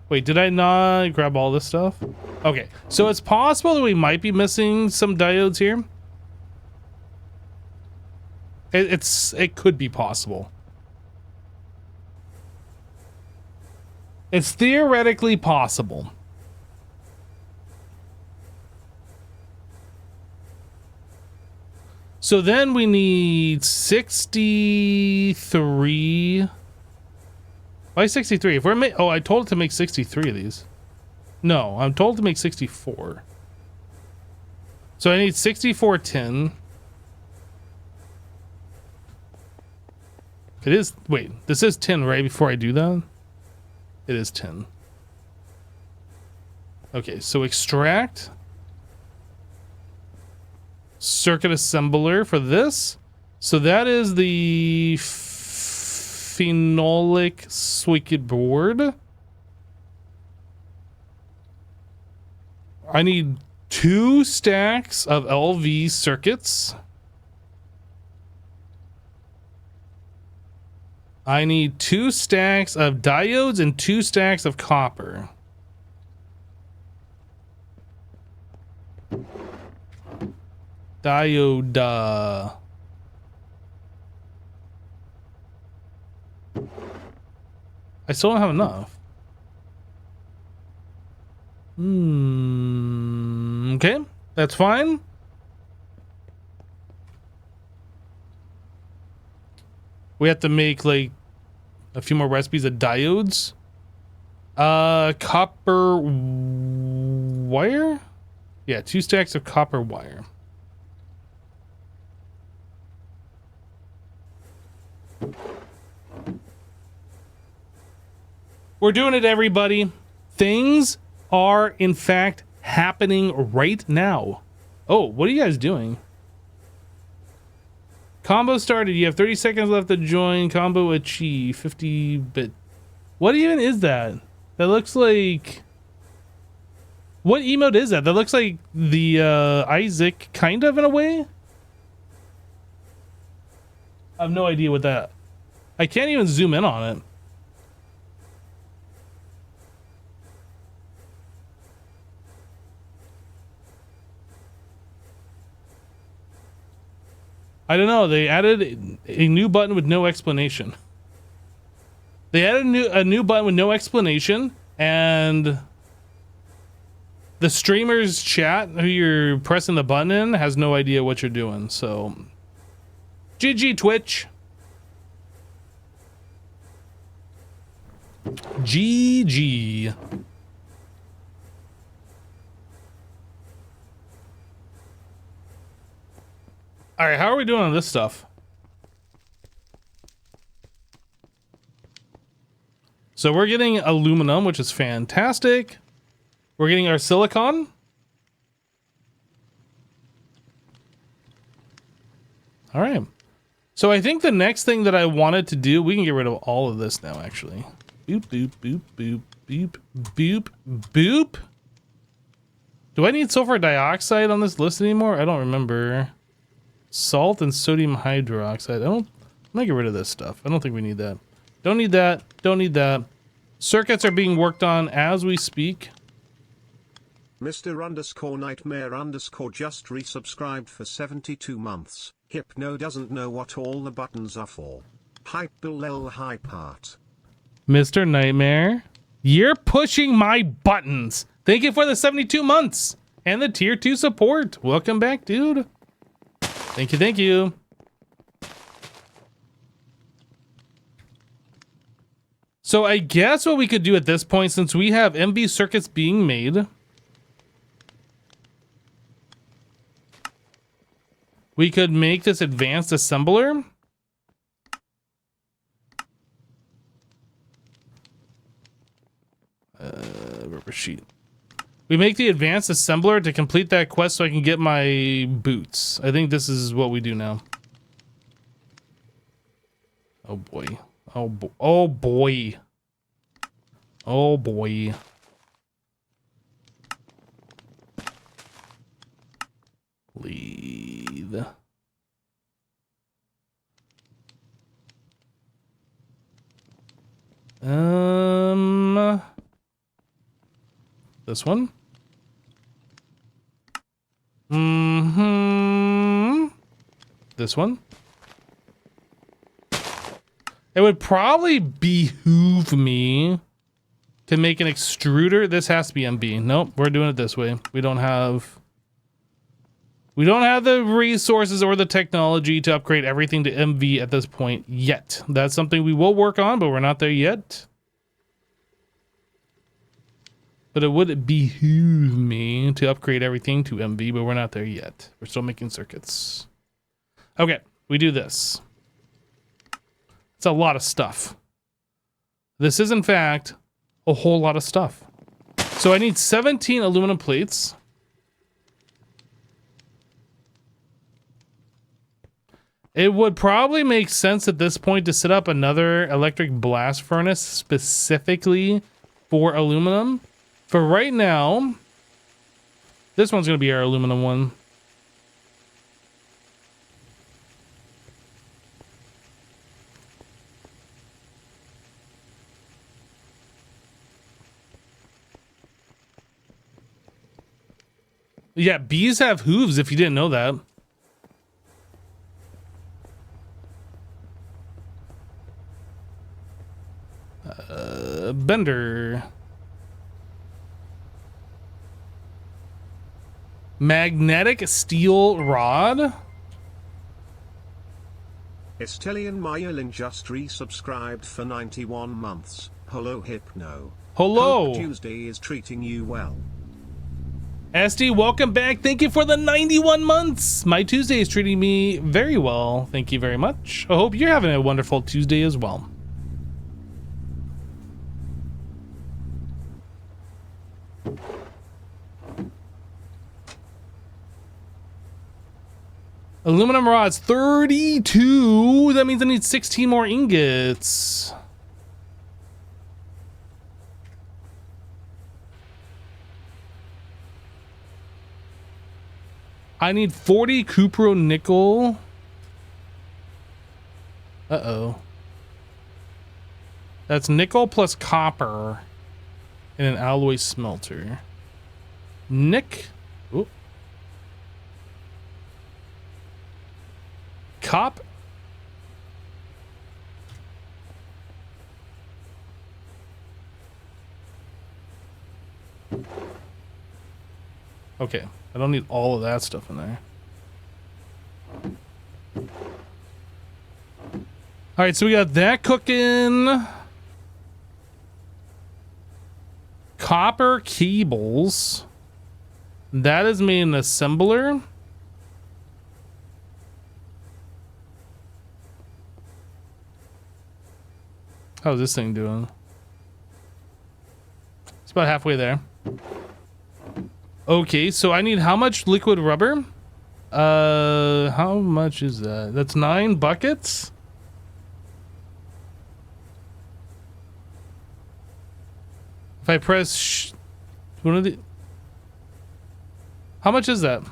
Wait, did I not grab all this stuff? Okay, so it's possible that we might be missing some diodes here. It could be possible. It's theoretically possible. So then we need 63. Why 63? If we're I told it to make 63 of these. No, I'm told to make 64. So I need 64 tin. It is, wait, this is 10 right before I do that? It is 10. Okay, so extract. Circuit assembler for this. So that is the phenolic circuit board. I need 2 stacks of LV circuits. I need 2 stacks of diodes and 2 stacks of copper. Diode. I still don't have enough. Okay, that's fine. We have to make like a few more recipes of diodes. Copper wire? Yeah, 2 stacks of copper wire. We're doing it, everybody. Things are, in fact, happening right now. Oh, what are you guys doing? Combo started. You have 30 seconds left to join. Combo achieve 50-bit. What even is that? That looks like... What emote is that? That looks like the Isaac, kind of, in a way? I have no idea what that... I can't even zoom in on it. I don't know. They added a new button with no explanation. They added a new button with no explanation, and the streamer's chat, who you're pressing the button in, has no idea what you're doing. So, GG Twitch. GG. All right, how are we doing on this stuff? So we're getting aluminum, which is fantastic. We're getting our silicon. All right. So I think the next thing that I wanted to do, we can get rid of all of this now, actually. Boop, boop, boop, boop, boop, boop, boop. Do I need sulfur dioxide on this list anymore? I don't remember. Salt and sodium hydroxide. I'm gonna get rid of this stuff. I don't think we need that. Don't need that. Don't need that. Circuits are being worked on as we speak. Mr_Nightmare_ just resubscribed for 72 months. Hypno doesn't know what all the buttons are for. Hype Bill high part. Mr. Nightmare, you're pushing my buttons. Thank you for the 72 months and the tier 2 support. Welcome back, dude. Thank you, thank you. So I guess what we could do at this point, since we have MV circuits being made, we could make this advanced assembler. Rubber sheet. We make the advanced assembler to complete that quest so I can get my boots. I think this is what we do now. Oh boy. Oh boy. Oh boy. Oh boy. Leave. This one. This one. It would probably behoove me to make an extruder. This has to be MB. Nope, we're doing it this way. We don't have the resources or the technology to upgrade everything to MV at this point yet. That's something we will work on, but we're not there yet. But it would behoove me to upgrade everything to MV, but we're not there yet. We're still making circuits. Okay, we do this. It's a lot of stuff. This is, in fact, a whole lot of stuff. So I need 17 aluminum plates. It would probably make sense at this point to set up another electric blast furnace specifically for aluminum. For right now, this one's going to be our aluminum one. Yeah, bees have hooves if you didn't know that. Bender. Magnetic steel rod. Estelian Myelin just resubscribed for 91 months. Hello Hypno. Hello. Hope Tuesday is treating you well. SD, welcome back. Thank you for the 91 months. My Tuesday is treating me very well. Thank you very much. I hope you're having a wonderful Tuesday as well. Aluminum rods, 32. That means I need 16 more ingots. I need 40 cupro nickel. Uh-oh. That's nickel plus copper in an alloy smelter. Nick. Ooh. Cop. Okay, I don't need all of that stuff in there. All right, so we got that cooking. Copper cables. That is made an assembler. How's this thing doing? It's about halfway there. Okay, so I need how much liquid rubber? How much is that? That's 9 buckets? If I press one of the... How much is that?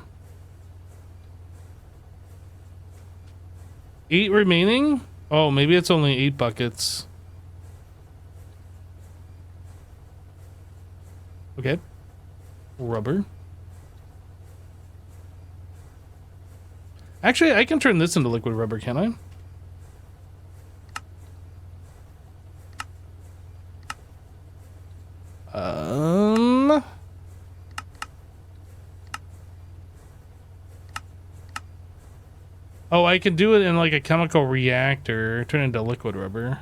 8 remaining? Oh, maybe it's only 8 buckets. Okay. Rubber. Actually, I can turn this into liquid rubber, can I? Oh, I can do it in like a chemical reactor, turn it into liquid rubber.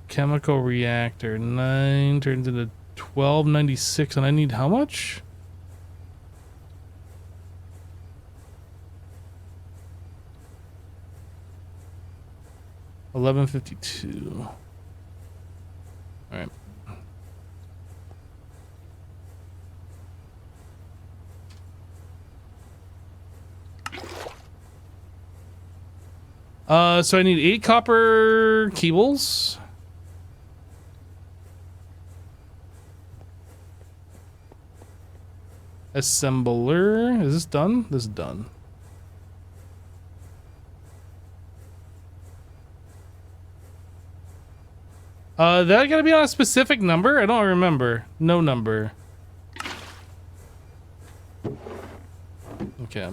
Chemical reactor, 9 turns into 1296, and I need how much? $11.52. All right. So I need 8 copper cables. Assembler. Is this done? This is done. That gotta be on a specific number? I don't remember. No number. Okay.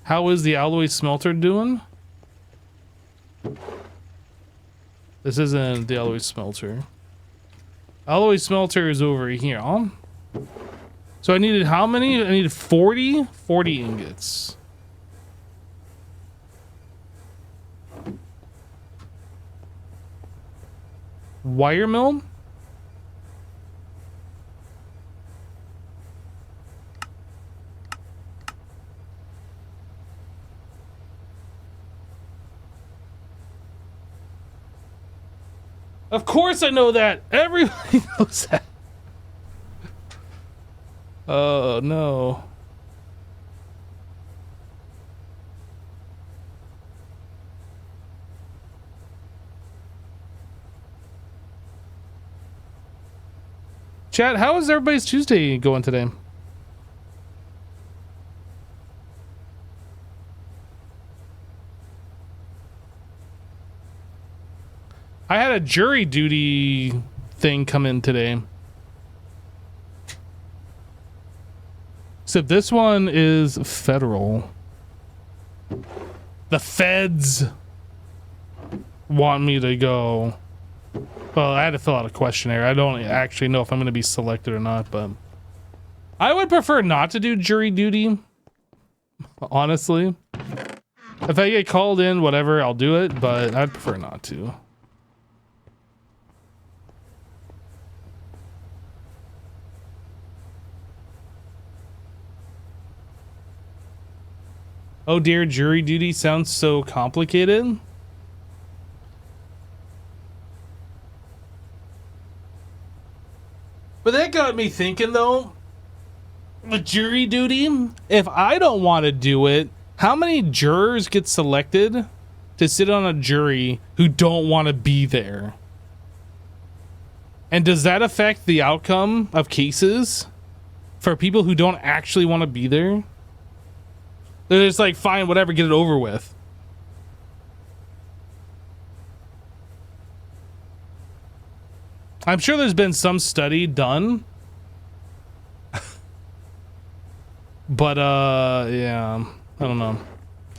How is the alloy smelter doing? This isn't the alloy smelter. Alloy smelter is over here. So I needed how many? I needed 40? 40 ingots. Wire mill? Of course I know that. Everybody knows that. Oh, no. Chat, how is everybody's Tuesday going today? I had a jury duty thing come in today. Except this one is federal. The feds. want me to go. Well, I had to fill out a questionnaire. I don't actually know if I'm going to be selected or not, but I would prefer not to do jury duty. Honestly, if I get called in, whatever, I'll do it, but I'd prefer not to. Oh dear, jury duty sounds so complicated. But that got me thinking though, with jury duty, if I don't want to do it, how many jurors get selected to sit on a jury who don't want to be there? And does that affect the outcome of cases for people who don't actually want to be there? They're just like, fine, whatever, get it over with. I'm sure there's been some study done. But, yeah, I don't know.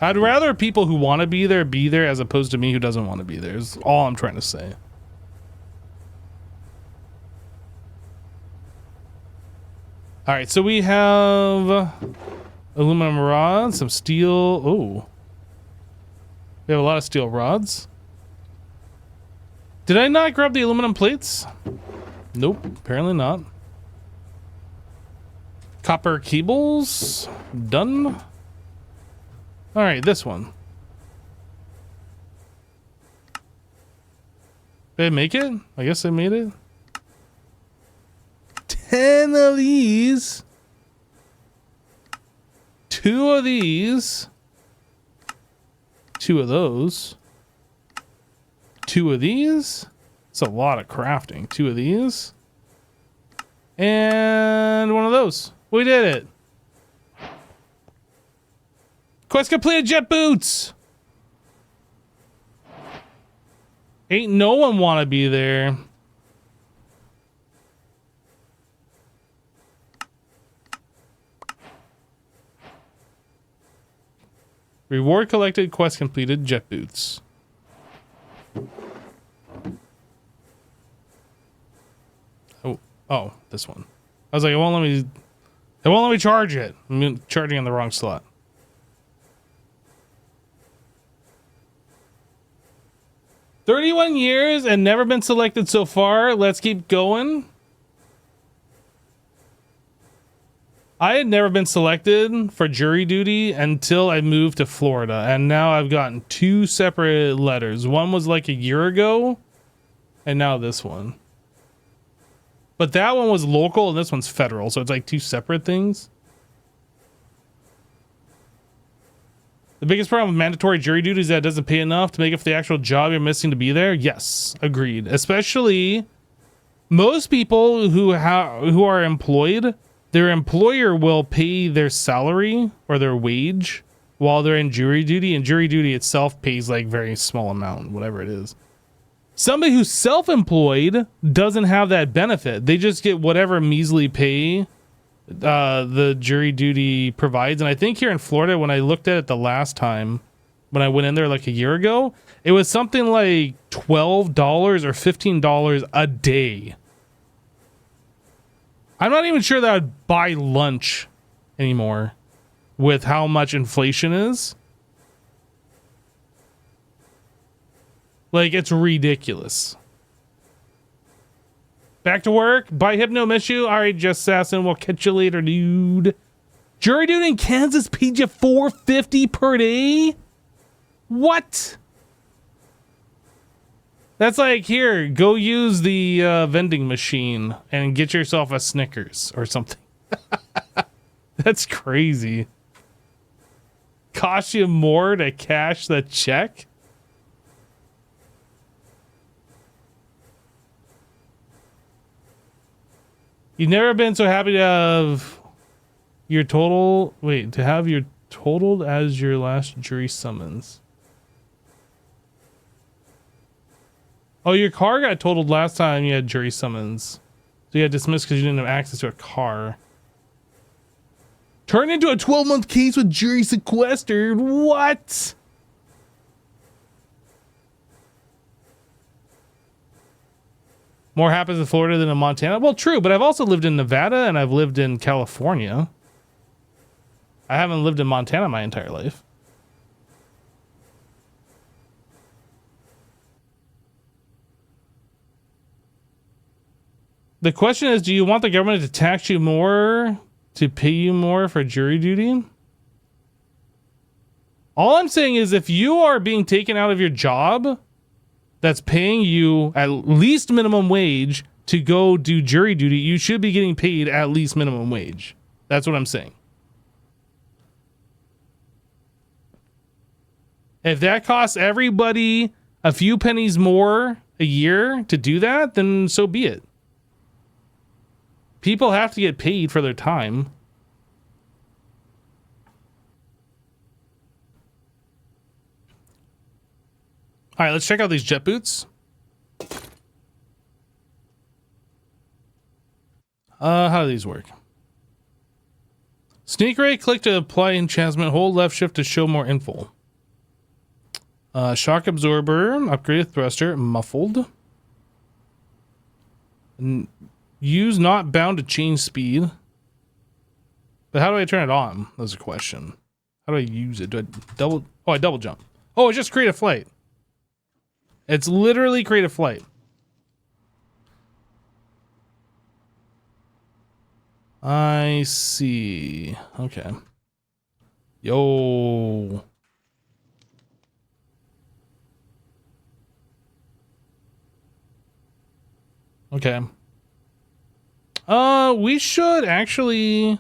I'd rather people who want to be there as opposed to me who doesn't want to be there is all I'm trying to say. All right, so we have aluminum rods, some steel. Oh, we have a lot of steel rods. Did I not grab the aluminum plates? Nope, apparently not. Copper cables, done. All right, this one. Did I make it? I guess I made it. 10 of these. 2 of these. 2 of those. 2 of these. It's a lot of crafting. 2 of these. And 1 of those. We did it. Quest completed, jet boots. Ain't no one want to be there. Reward collected, quest completed, jet boots. Oh, this one. I was like, it won't let me charge it. I'm charging in the wrong slot. "31 years and never been selected so far. Let's keep going." I had never been selected for jury duty until I moved to Florida, and now I've gotten 2 separate letters. One was like a year ago, and now this one. But that one was local, and this one's federal, so it's like 2 separate things. The biggest problem with mandatory jury duty is that it doesn't pay enough to make up for the actual job you're missing to be there. Yes, agreed. Especially most people who are employed, their employer will pay their salary or their wage while they're in jury duty, and jury duty itself pays like very small amount, whatever it is. Somebody who's self-employed doesn't have that benefit. They just get whatever measly pay the jury duty provides. And I think here in Florida, when I looked at it the last time, when I went in there like a year ago, it was something like $12 or $15 a day. I'm not even sure that I'd buy lunch anymore with how much inflation is. Like, it's ridiculous. Back to work. Bye, Hypno. Miss you. All right, Just Assassin. We'll catch you later, dude. Jury duty in Kansas paid you $4.50 per day? What? That's like, here, go use the vending machine and get yourself a Snickers or something. That's crazy. Cost you more to cash the check? You've never been so happy to have your total... Wait, to have your totaled as your last jury summons. Oh, your car got totaled last time you had jury summons. So you got dismissed because you didn't have access to a car. Turned into a 12-month case with jury sequestered. What? More happens in Florida than in Montana. Well, true, but I've also lived in Nevada and I've lived in California. I haven't lived in Montana my entire life. The question is, do you want the government to tax you more, to pay you more for jury duty? All I'm saying is if you are being taken out of your job that's paying you at least minimum wage to go do jury duty, you should be getting paid at least minimum wage. That's what I'm saying. If that costs everybody a few pennies more a year to do that, then so be it. People have to get paid for their time. All right, let's check out these jet boots. How do these work? Sneak ray, click to apply enchantment, hold left shift to show more info. Shock absorber, upgraded thruster, muffled. Use not bound to change speed. But how do I turn it on? That's a question. How do I use it? Do I double? Oh, I double jump. Oh, it's just create a flight. It's literally create a flight. I see. Okay. Yo. Okay. We should actually...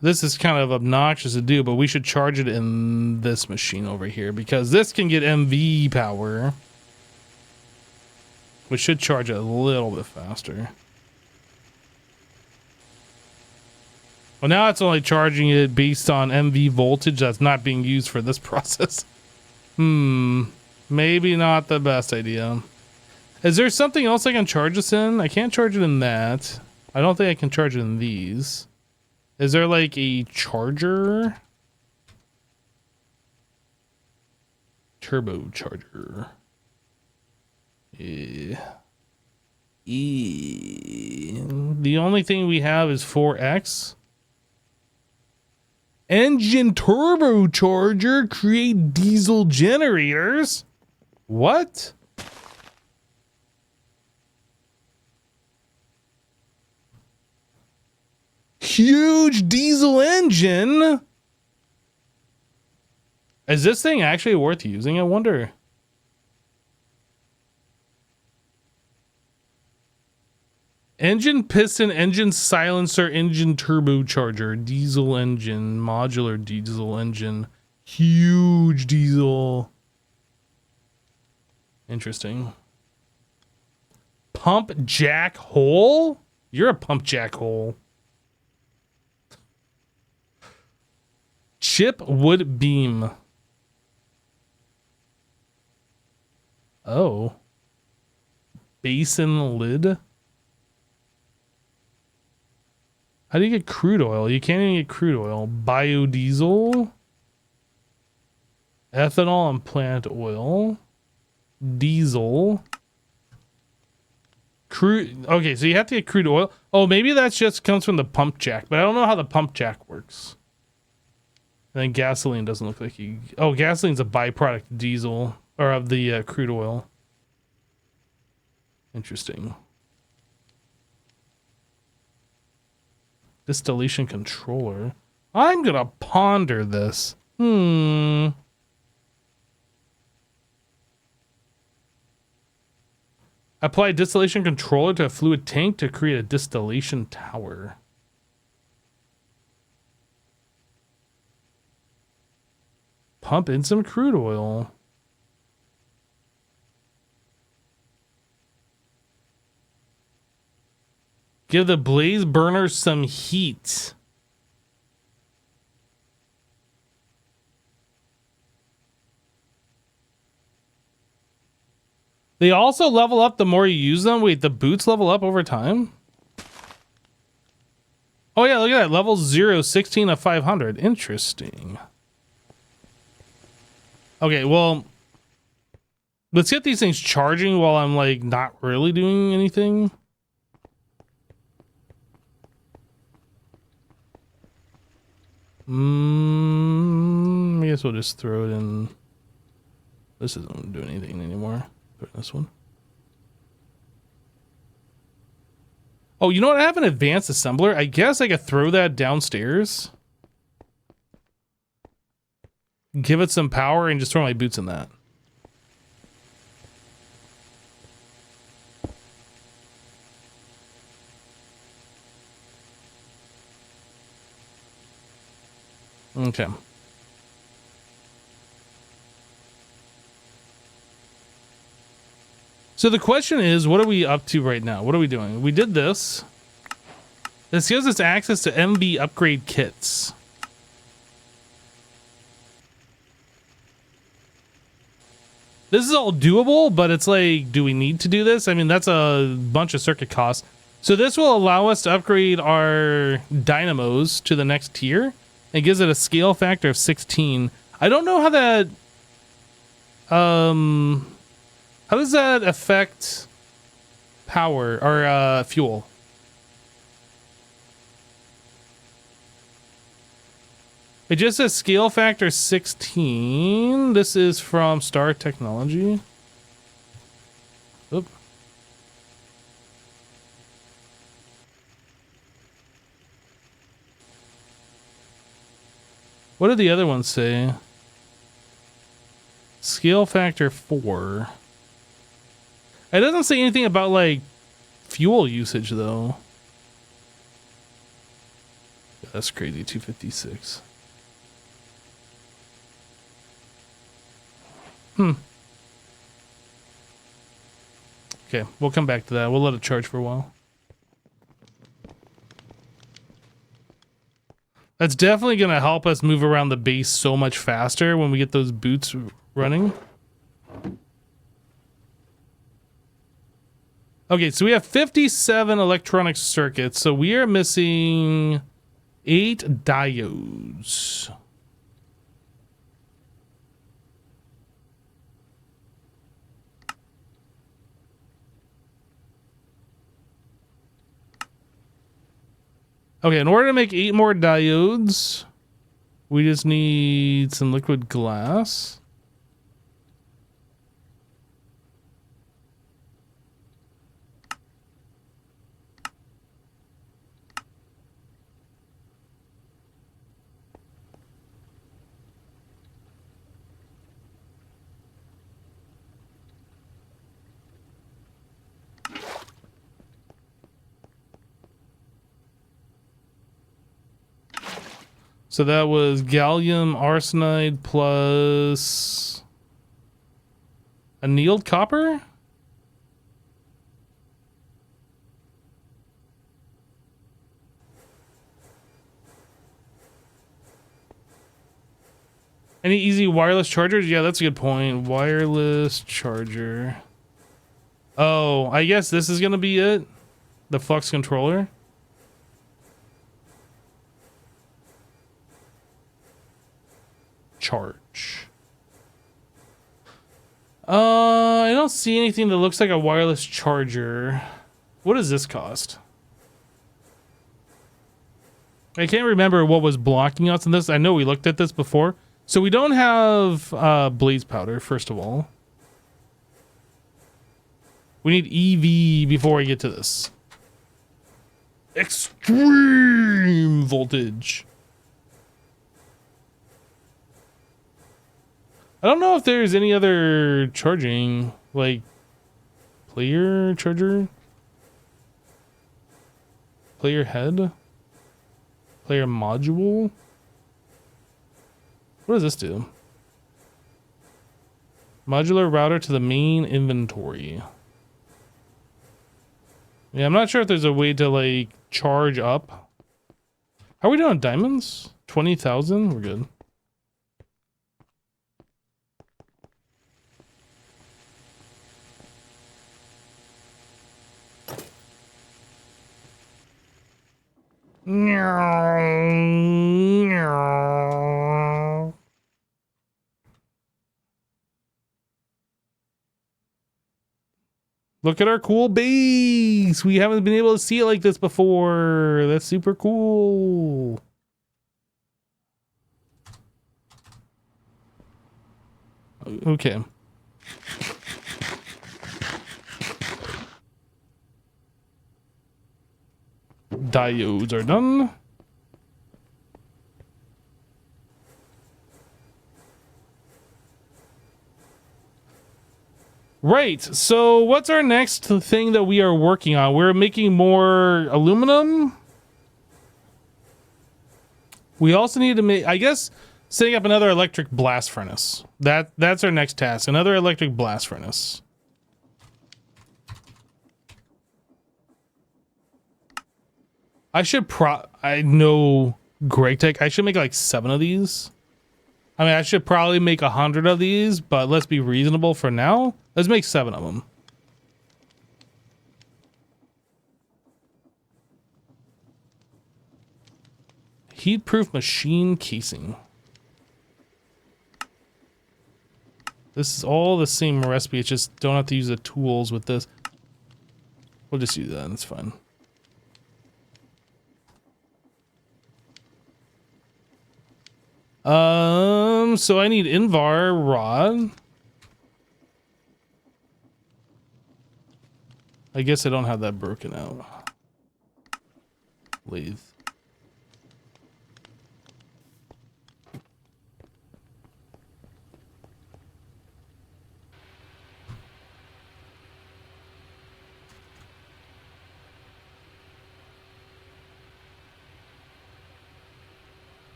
This is kind of obnoxious to do, but we should charge it in this machine over here because this can get MV power, which should charge it a little bit faster. Well, now it's only charging it based on MV voltage that's not being used for this process. Maybe not the best idea. Is there something else I can charge this in? I can't charge it in that. I don't think I can charge it in these. Is there like a charger? Turbocharger. The only thing we have is 4X. Engine turbocharger, create diesel generators. What? Huge diesel engine. Is this thing actually worth using? I wonder. Engine piston, engine silencer, engine turbocharger, diesel engine, modular diesel engine, huge diesel. Interesting. Pump jack hole? You're a pump jack hole. Chip wood beam. Oh. Basin lid. How do you get crude oil? You can't even get crude oil. Biodiesel. Ethanol and plant oil. Diesel. Crude. Okay, so you have to get crude oil. Oh, maybe that just comes from the pump jack, but I don't know how the pump jack works. And then gasoline doesn't look like you... Oh, gasoline's a byproduct of diesel, or of the crude oil. Interesting. Distillation controller. I'm gonna ponder this. Apply distillation controller to a fluid tank to create a distillation tower. Pump in some crude oil. Give the blaze burner some heat. They also level up the more you use them. Wait, the boots level up over time? Oh yeah, look at that. Level 0, 16 of 500. Interesting. Okay, well, Let's get these things charging while I'm like not really doing anything. I guess we'll just throw it in. This isn't doing anything anymore. Throw in this one. Oh, you know what? I have an advanced assembler. I guess I could throw that downstairs. Give it some power and just throw my boots in that. Okay. So the question is, what are we up to right now? What are we doing? We did this. This gives us access to MB upgrade kits. This is all doable, but it's like, do we need to do this? I mean, that's a bunch of circuit costs. So this will allow us to upgrade our dynamos to the next tier. It gives it a scale factor of 16. I don't know how that... how does that affect power or fuel? It just says scale factor 16. This is from Star Technology. Oop. What did the other ones say? Scale factor 4. It doesn't say anything about like fuel usage though. That's crazy. 256. Okay, we'll come back to that. We'll let it charge for a while. That's definitely going to help us move around the base so much faster when we get those boots running. Okay, so we have 57 electronic circuits, so we are missing 8 diodes. Okay, in order to make 8 more diodes, we just need some liquid glass. So that was gallium arsenide plus annealed copper? Any easy wireless chargers? Yeah, that's a good point. Wireless charger. Oh, I guess this is gonna be it. The flux controller. Charge. I don't see anything that looks like a wireless charger. What does this cost? I can't remember what was blocking us in this. I know we looked at this before. So we don't have blaze powder, first of all. We need EV before we get to this. Extreme voltage. I don't know if there's any other charging, like player charger, player head, player module. What does this do? Modular router to the main inventory. Yeah, I'm not sure if there's a way to like charge up. How are we doing on diamonds? 20,000? We're good. Look at our cool base. We haven't been able to see it like this before. That's super cool. Okay. Diodes are done. Right, so what's our next thing that we are working on? We're making more aluminum. We also need to make, I guess, setting up another electric blast furnace. That's our next task, another electric blast furnace. I know GregTech, I should make like 7 of these. I mean, I should probably make 100 of these, but let's be reasonable for now. Let's make 7 of them. Heat-proof machine casing. This is all the same recipe. It's just don't have to use the tools with this. We'll just use that. That's fine. So I need Invar rod. I guess I don't have that broken out. Lathe.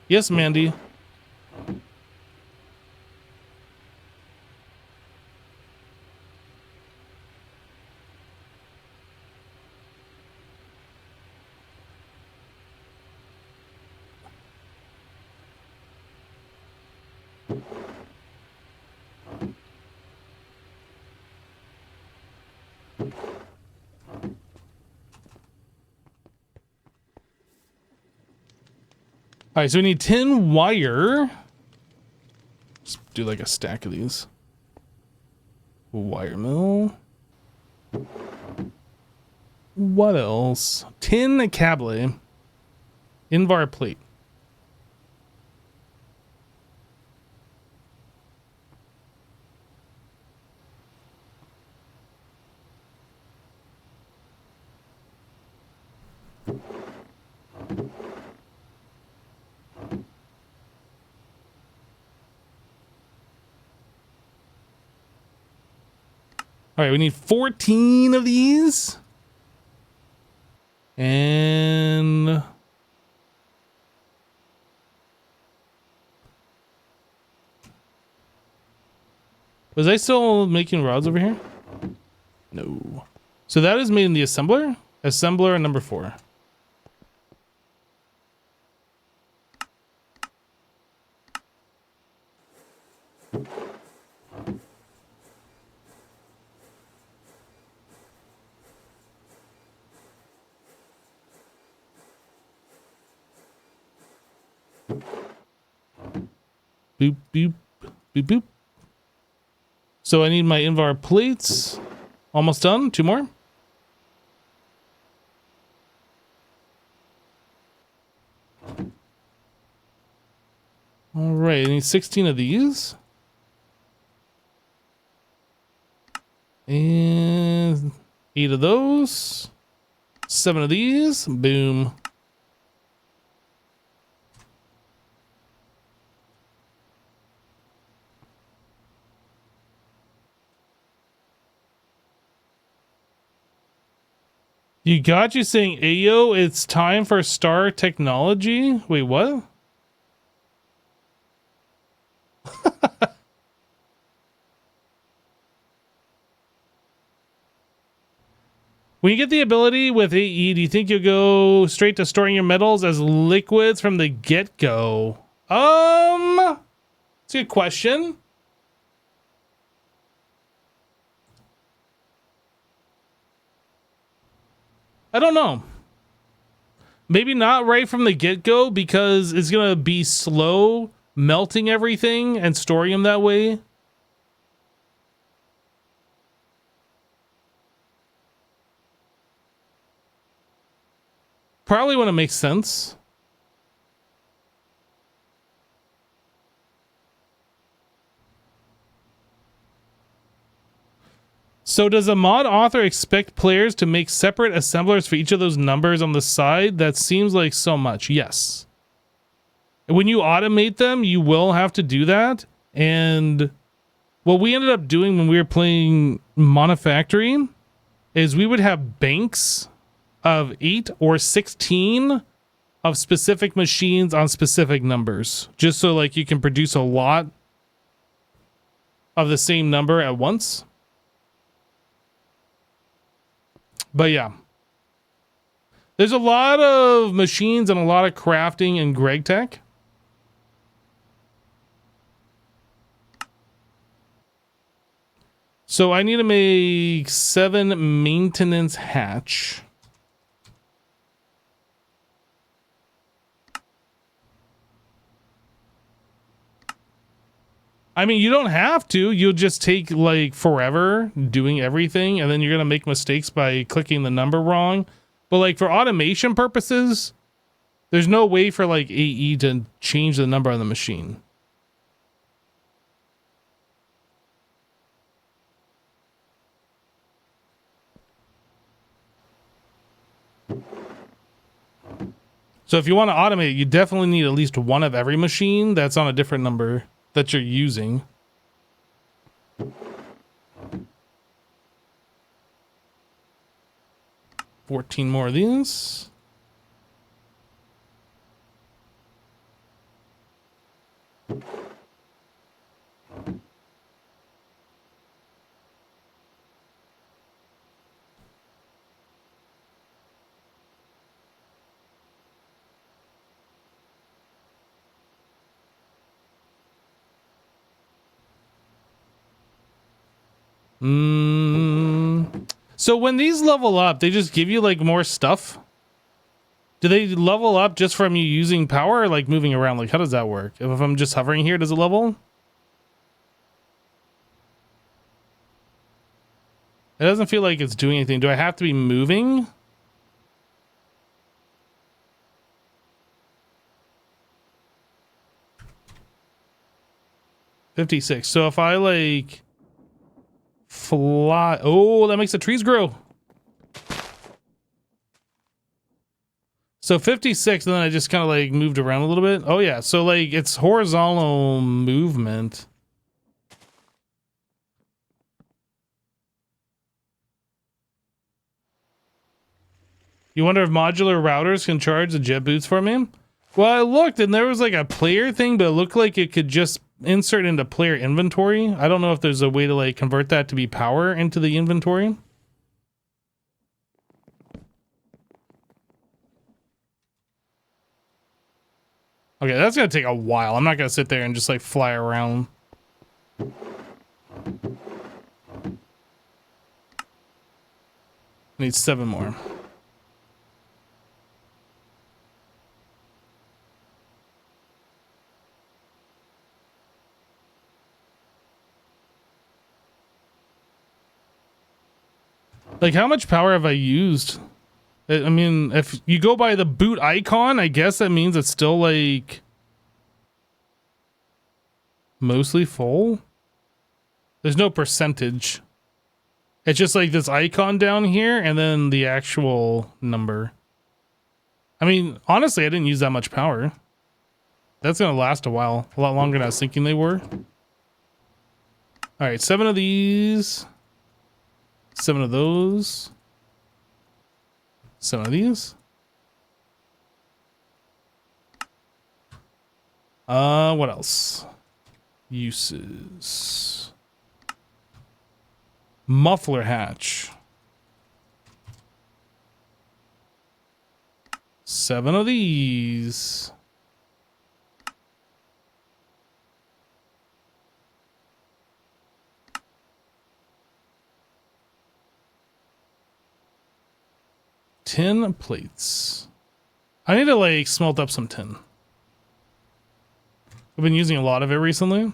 Yes, Mandy. All right, so we need 10 wire. Let's do like a stack of these. Wire mill. What else? 10 cable. Invar plate. All right, we need 14 of these. And was I still making rods over here? No. So that is made in the assembler. Assembler number 4. Boop, boop, boop, boop. So I need my Invar plates. Almost done. 2 more. All right, I need 16 of these. And 8 of those. 7 of these. Boom. You got you saying, Ayo, it's time for Star Technology? Wait, what? When you get the ability with AE, do you think you'll go straight to storing your metals as liquids from the get-go? It's a good question. I don't know. Maybe not right from the get-go because it's going to be slow melting everything and storing them that way. Probably when it makes sense. So does a mod author expect players to make separate assemblers for each of those numbers on the side? That seems like so much. Yes. When you automate them, you will have to do that. And what we ended up doing when we were playing Monofactory is we would have banks of 8 or 16 of specific machines on specific numbers, just so like you can produce a lot of the same number at once. But yeah, there's a lot of machines and a lot of crafting in GregTech. So I need to make 7 maintenance hatch. I mean, you don't have to. You'll just take like forever doing everything, and then you're going to make mistakes by clicking the number wrong. But like for automation purposes, there's no way for like AE to change the number on the machine. So if you want to automate it, you definitely need at least one of every machine that's on a different number that you're using. $14 more of these. So when these level up, they just give you like more stuff? Do they level up just from you using power or like moving around? Like how does that work? If I'm just hovering here, does it level? It doesn't feel like it's doing anything. Do I have to be moving? $56. So if I like fly, oh, that makes the trees grow. So 56, and then I just kind of like moved around a little bit. Oh yeah, so like it's horizontal movement. You wonder if modular routers can charge the jet boots for me? Well, I looked and there was like a player thing, but it looked like it could just insert into player inventory. I don't know if there's a way to like convert that to be power into the inventory. Okay, that's gonna take a while. I'm not gonna sit there and just like fly around. Need 7 more. Like, how much power have I used? I mean, if you go by the boot icon, I guess that means it's still, like, mostly full. There's no percentage. It's just, like, this icon down here, and then the actual number. I mean, honestly, I didn't use that much power. That's gonna last a while. A lot longer than I was thinking they were. Alright, 7 of these. 7 of those. 7 of these. What else? Uses. Muffler hatch. 7 of these. Tin plates. I need to like smelt up some tin. I've been using a lot of it recently.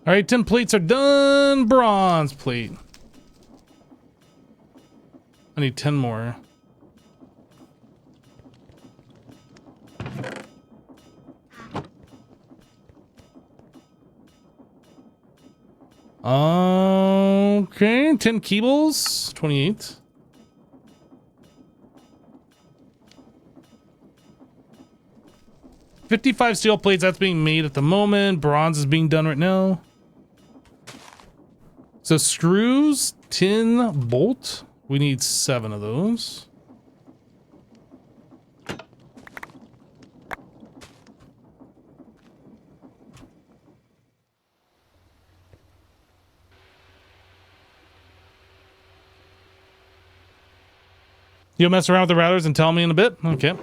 All right, 10 plates are done. Bronze plate. I need 10 more. Okay, 10 Keebles, 28. $55 steel plates, that's being made at the moment. Bronze is being done right now. So screws, tin, bolt. We need 7 of those. You'll mess around with the routers and tell me in a bit? Okay.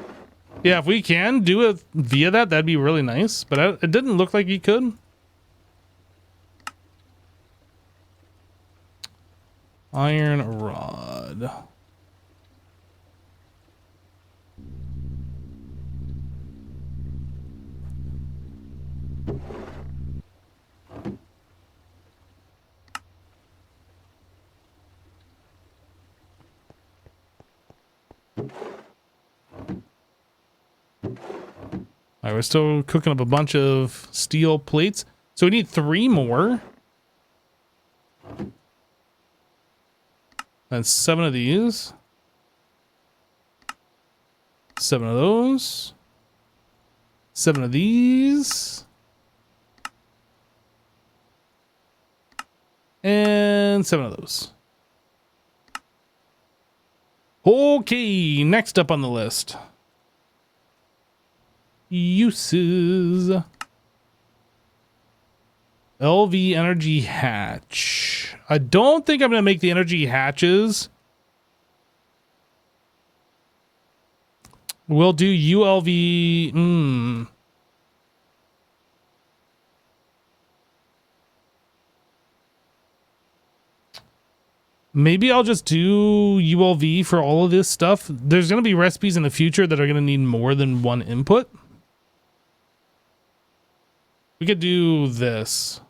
Yeah, if we can do it via that, that'd be really nice. But it didn't look like you could. Iron rod. All right, we're still cooking up a bunch of steel plates. So we need 3 more. And 7 of these. 7 of those. 7 of these. And 7 of those. Okay, next up on the list. Uses. LV energy hatch. I don't think I'm going to make the energy hatches. We'll do ULV. Maybe I'll just do ULV for all of this stuff. There's going to be recipes in the future that are going to need more than 1 input. We could do this.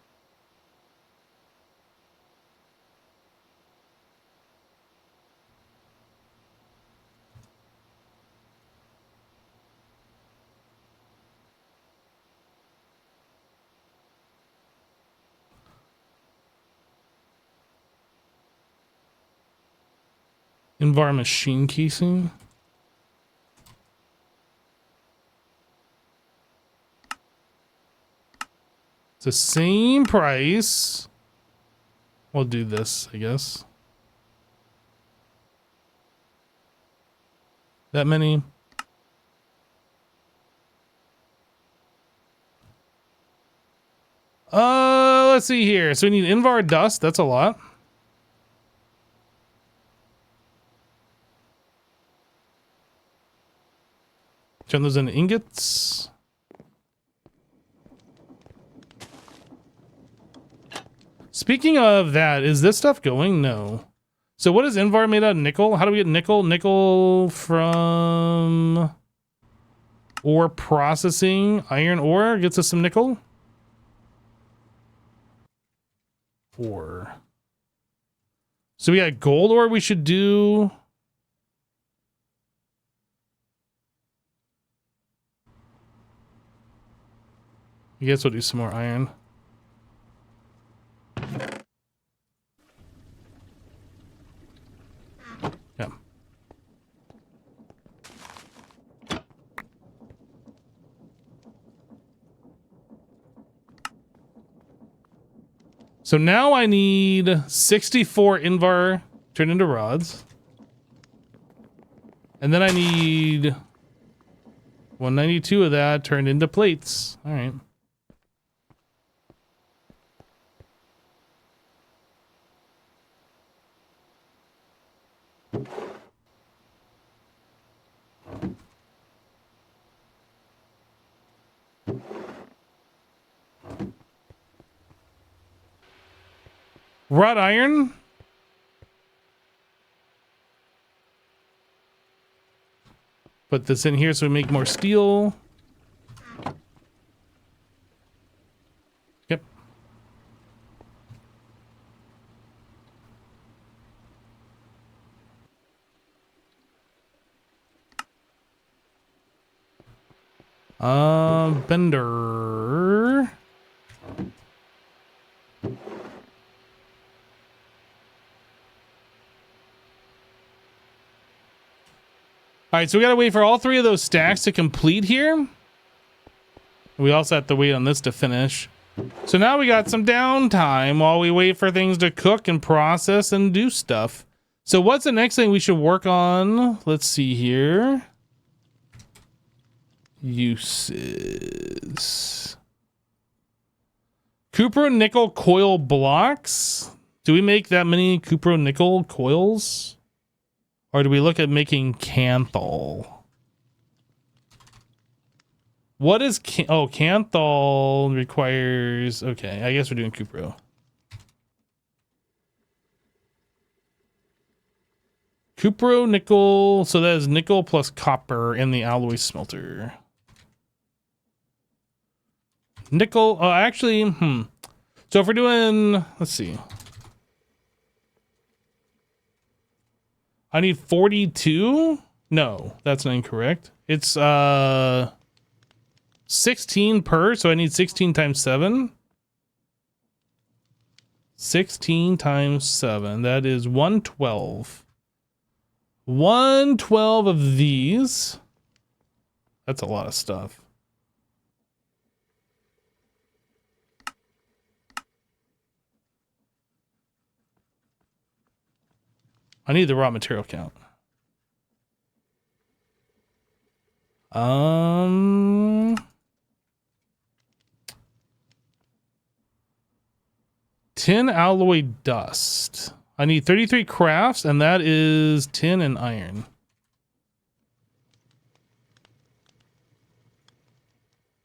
Invar machine casing. It's the same price. We'll do this, I guess. That many. Let's see here. So we need Invar dust. That's a lot. Turn those into ingots. Speaking of that, is this stuff going? No. So what is Invar made out of? Nickel? How do we get nickel? Nickel from ore processing. Iron ore gets us some nickel. Ore. So we got gold ore we should do. I guess we'll do some more iron. Yeah. So now I need 64 Invar turned into rods. And then I need 192 of that turned into plates. All right. Wrought iron. Put this in here so we make more steel. Yep. Bender. All right, so we gotta wait for all three of those stacks to complete here. We also have to wait on this to finish. So now we got some downtime while we wait for things to cook and process and do stuff. So what's the next thing we should work on? Let's see here. Uses. Cupro nickel coil blocks. Do we make that many Cupro nickel coils? Or do we look at making Kanthal? What is Kanthal requires... Okay, I guess we're doing Cupro. Cupro nickel, so that is nickel plus copper in the alloy smelter. Nickel, actually, So if we're doing, let's see. I need 42? No, that's not incorrect. It's 16 per, so I need 16 times 7. 16 times 7, that is 112. 112 of these. That's a lot of stuff. I need the raw material count. 10 alloy dust. I need 33 crafts, and that is tin and iron.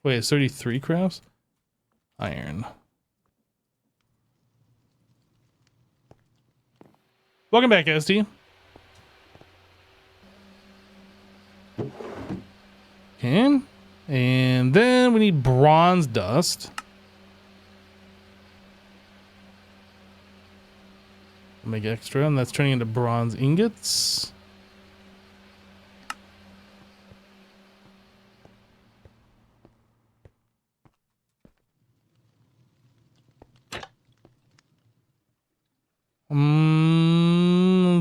Wait, it's 33 crafts? Iron. Welcome back, SD. Okay. And then we need bronze dust. Make extra, and that's turning into bronze ingots.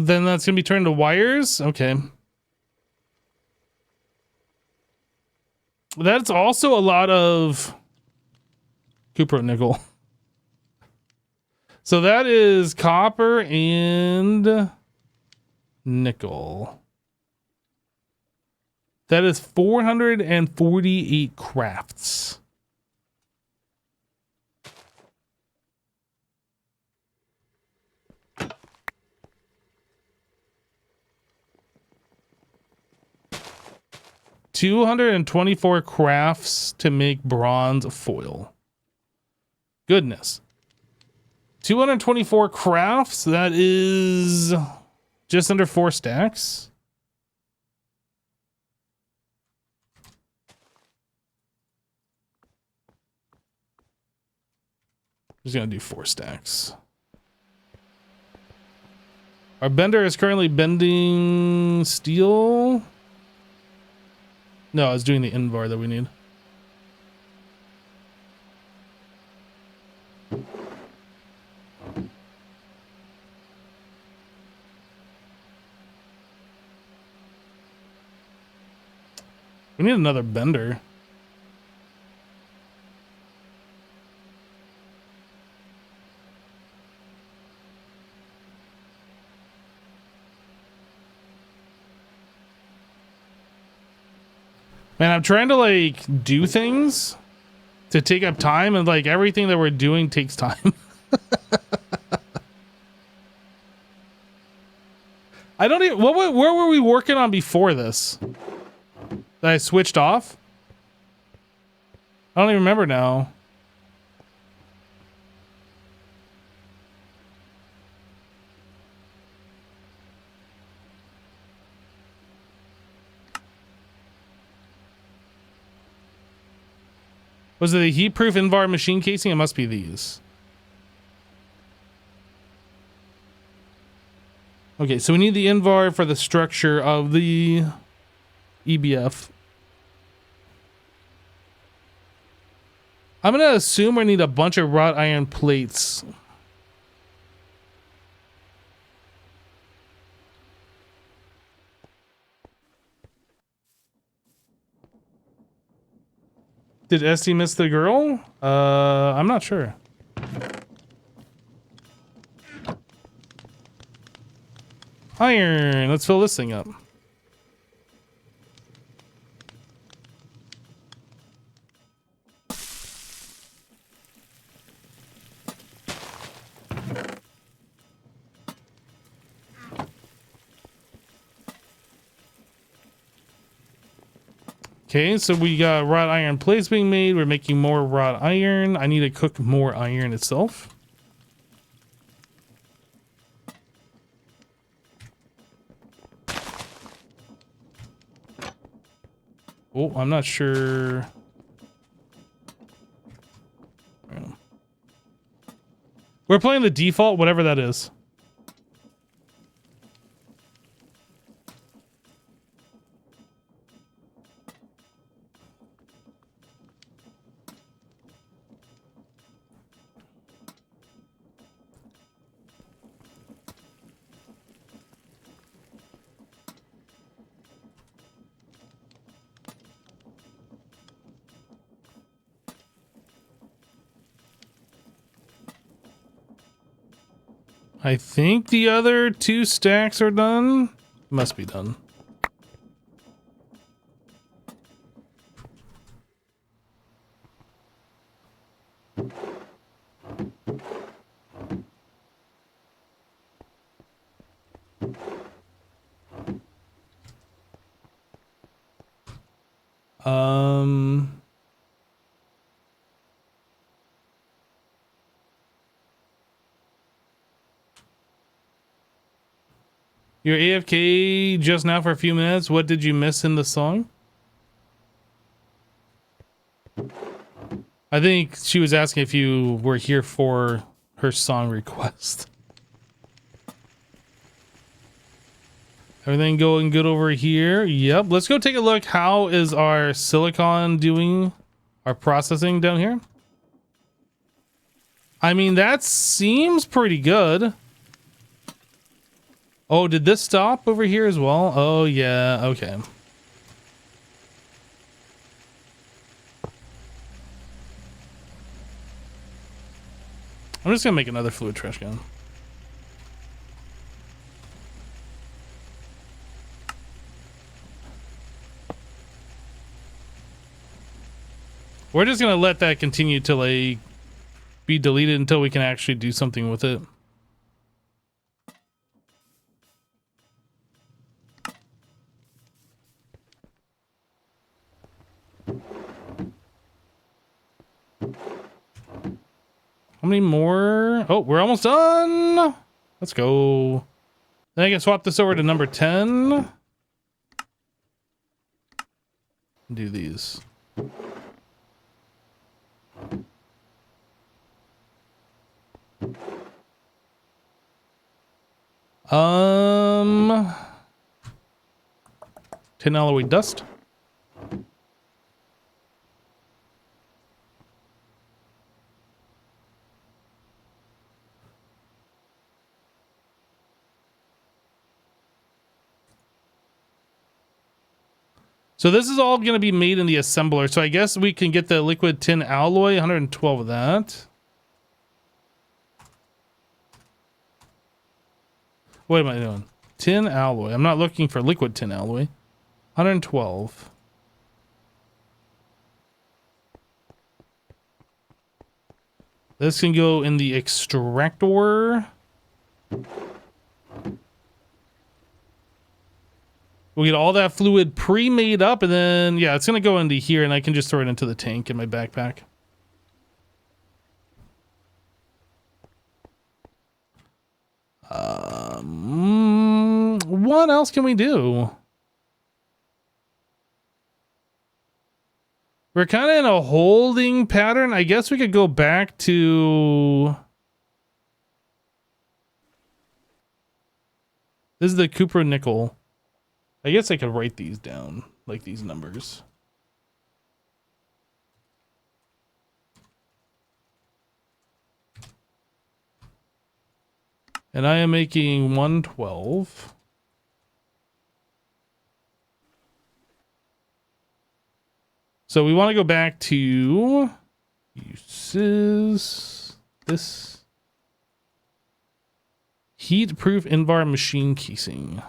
Then that's gonna be turned to wires. Okay. That's also a lot of Cupro nickel. So that is copper and nickel. That is 448 crafts. $224 crafts to make bronze foil. Goodness. 224 crafts, that is just under 4 stacks. Just gonna do 4 stacks. Our bender is currently bending steel. No, I was doing the invar that we need. We need another bender. Man, I'm trying to like do things to take up time, and like everything that we're doing takes time. I don't even, where were we working on before this? That I switched off? I don't even remember now. Was it a heat-proof Invar machine casing? It must be these. Okay, so we need the Invar for the structure of the EBF. I'm gonna assume I need a bunch of wrought iron plates. Did Esty miss the girl? I'm not sure. Iron. Let's fill this thing up. Okay, so we got wrought iron plates being made. We're making more wrought iron. I need to cook more iron itself. Oh, I'm not sure. We're playing the default, whatever that is. I think the other 2 stacks are done. Must be done. You're AFK just now for a few minutes. What did you miss in the song? I think she was asking if you were here for her song request. Everything going good over here? Yep. Let's go take a look. How is our silicon doing? Our processing down here? I mean, that seems pretty good. Oh, did this stop over here as well? Oh, yeah. Okay. I'm just gonna make another fluid trash can. We're just gonna let that continue to like be deleted until we can actually do something with it. How many more? Oh, we're almost done. Let's go. Then I can swap this over to number 10. Do these. Tin alloy dust. So this is all going to be made in the assembler. So I guess we can get the liquid tin alloy, 112 of that. What am I doing? Tin alloy. I'm not looking for liquid tin alloy. 112. This can go in the extractor. We'll get all that fluid pre-made up, and then, yeah, it's going to go into here, and I can just throw it into the tank in my backpack. What else can we do? We're kind of in a holding pattern. I guess we could go back to... This is the Cupro nickel. I guess I could write these down, like these numbers. And I am making 112. So we want to go back to uses this heat-proof Invar machine casing.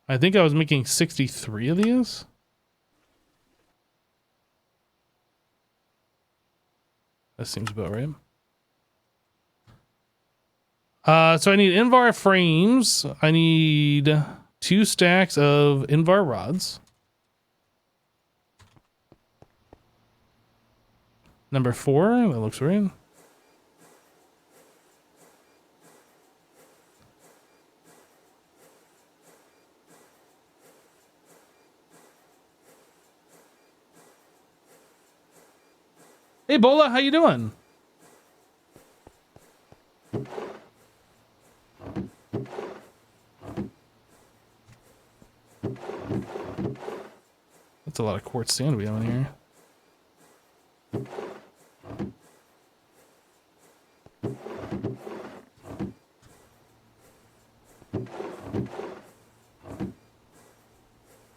I think I was making 63 of these. That seems about right. So I need Invar frames. I need 2 stacks of Invar rods. Number 4, that looks right. Hey Bola, how you doing? That's a lot of quartz sand we have in here.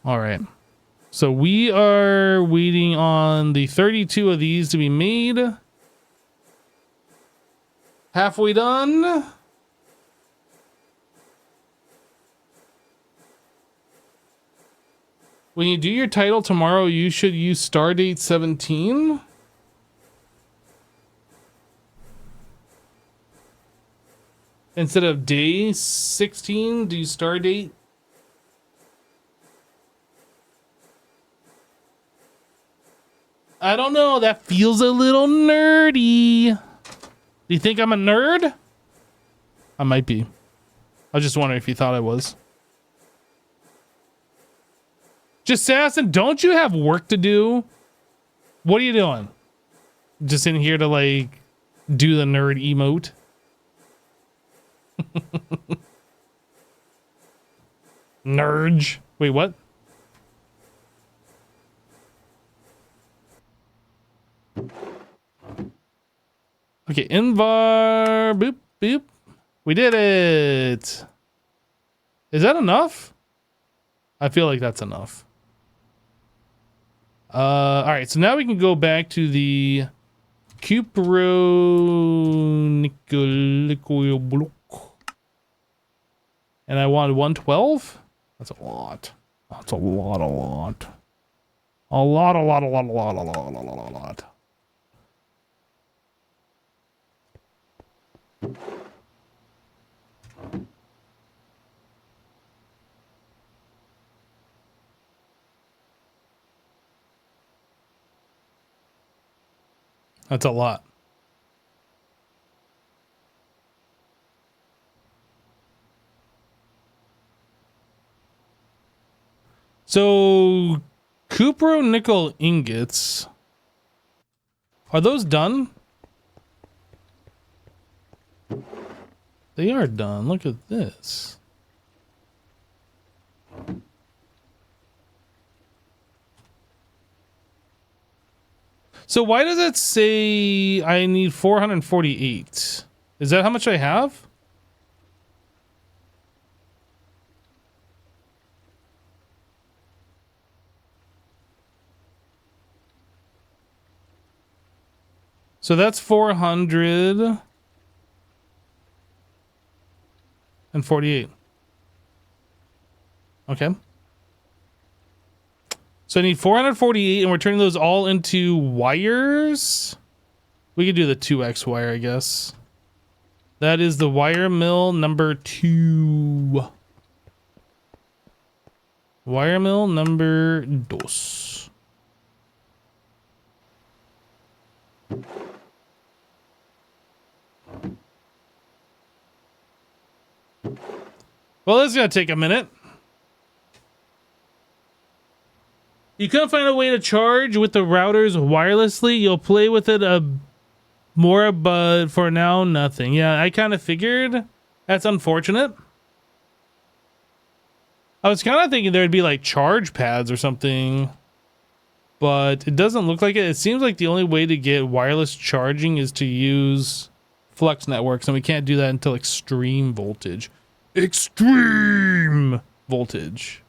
All right. So we are waiting on the 32 of these to be made. Halfway done. When you do your title tomorrow, you should use Stardate 17. Instead of day 16, do Stardate. I don't know. That feels a little nerdy. Do you think I'm a nerd? I might be. I was just wondering if you thought I was. Jassassin, don't you have work to do? What are you doing? Just in here to like do the nerd emote? Nerdge. Wait, what? Okay, Invar. Boop, boop. We did it. Is that enough? I feel like that's enough. All right, so now we can go back to the Cupro Nickel. And I wanted 112. That's a lot. That's a lot. A lot. That's a lot. So, Cupro nickel ingots. Are those done? They are done. Look at this. So why does it say I need 448? Is that how much I have? So that's 448. Okay. So I need 448, and we're turning those all into wires. We could do the 2x wire, I guess. That is the wire mill number 2. Wire mill number 2. Well, this is going to take a minute. You couldn't find a way to charge with the routers wirelessly. You'll play with it more, but for now, nothing. Yeah, I kind of figured. That's unfortunate. I was kind of thinking there'd be like charge pads or something. but it doesn't look like it. It seems like the only way to get wireless charging is to use Flux networks, and we can't do that until extreme voltage. Extreme voltage.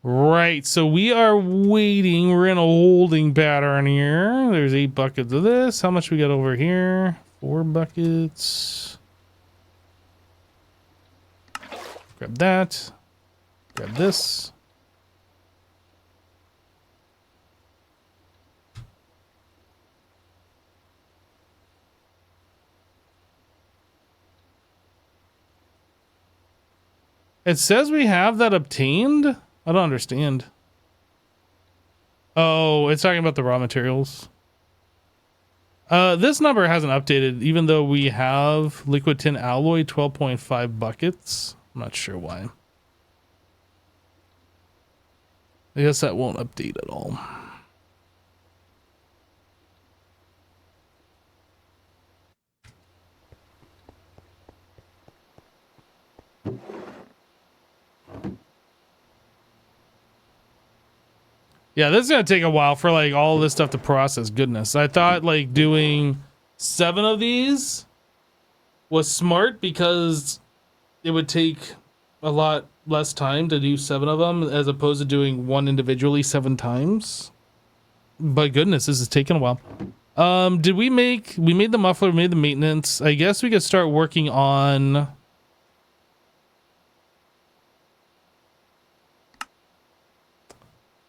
Right, so we are waiting. We're in a holding pattern here. There's 8 buckets of this. How much we got over here? 4 buckets. Grab that. Grab this. It says we have that obtained. I don't understand. Oh, it's talking about the raw materials. This number hasn't updated, even though we have liquid tin alloy 12.5 buckets. I'm not sure why. I guess that won't update at all. Yeah, this is gonna take a while for like all this stuff to process. Goodness, I thought like doing 7 of these was smart because it would take a lot less time to do 7 of them as opposed to doing one individually 7 times. But goodness, this is taking a while. We made the muffler, we made the maintenance. I guess we could start working on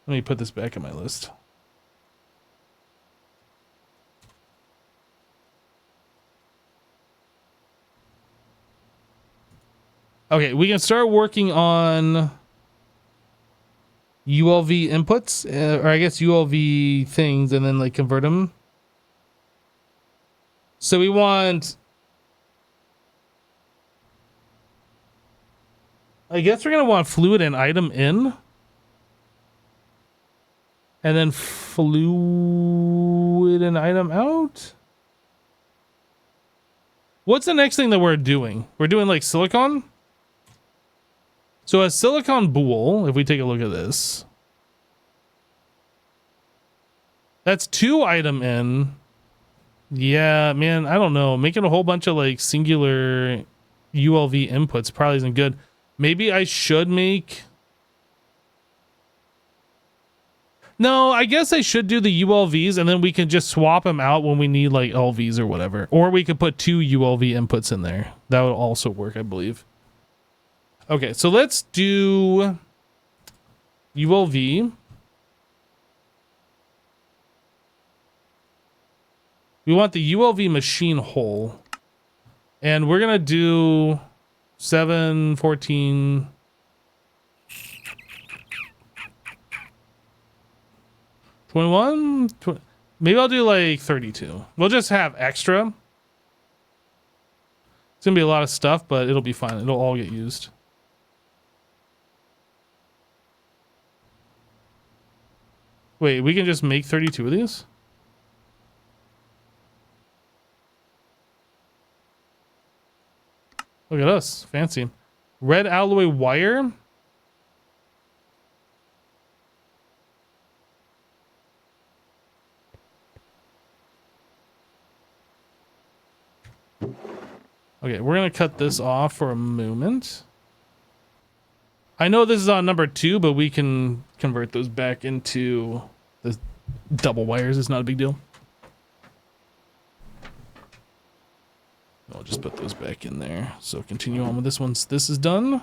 let me put this back in my list. Okay, we can start working on ULV inputs, or I guess ULV things, and then like convert them. So we want, I guess we're gonna want fluid and item in. And then fluid and item out. What's the next thing that we're doing? We're doing like silicon. So a silicon boule, if we take a look at this, that's 2 item in. Yeah, man, I don't know. Making a whole bunch of like singular ULV inputs probably isn't good. Maybe I should make... No, I guess I should do the ULVs and then we can just swap them out when we need like LVs or whatever. Or we could put 2 ULV inputs in there. That would also work, I believe. Okay, so let's do ULV. We want the ULV machine hole. And we're going to do 7, 14... 21? Maybe I'll do like 32. We'll just have extra. It's gonna be a lot of stuff, but it'll be fine. It'll all get used. Wait, we can just make 32 of these? Look at us. Fancy. Red alloy wire. Okay, we're gonna cut this off for a moment. I know this is on number 2, but we can convert those back into the double wires. It's not a big deal. I'll just put those back in there. So continue on with this once this is done.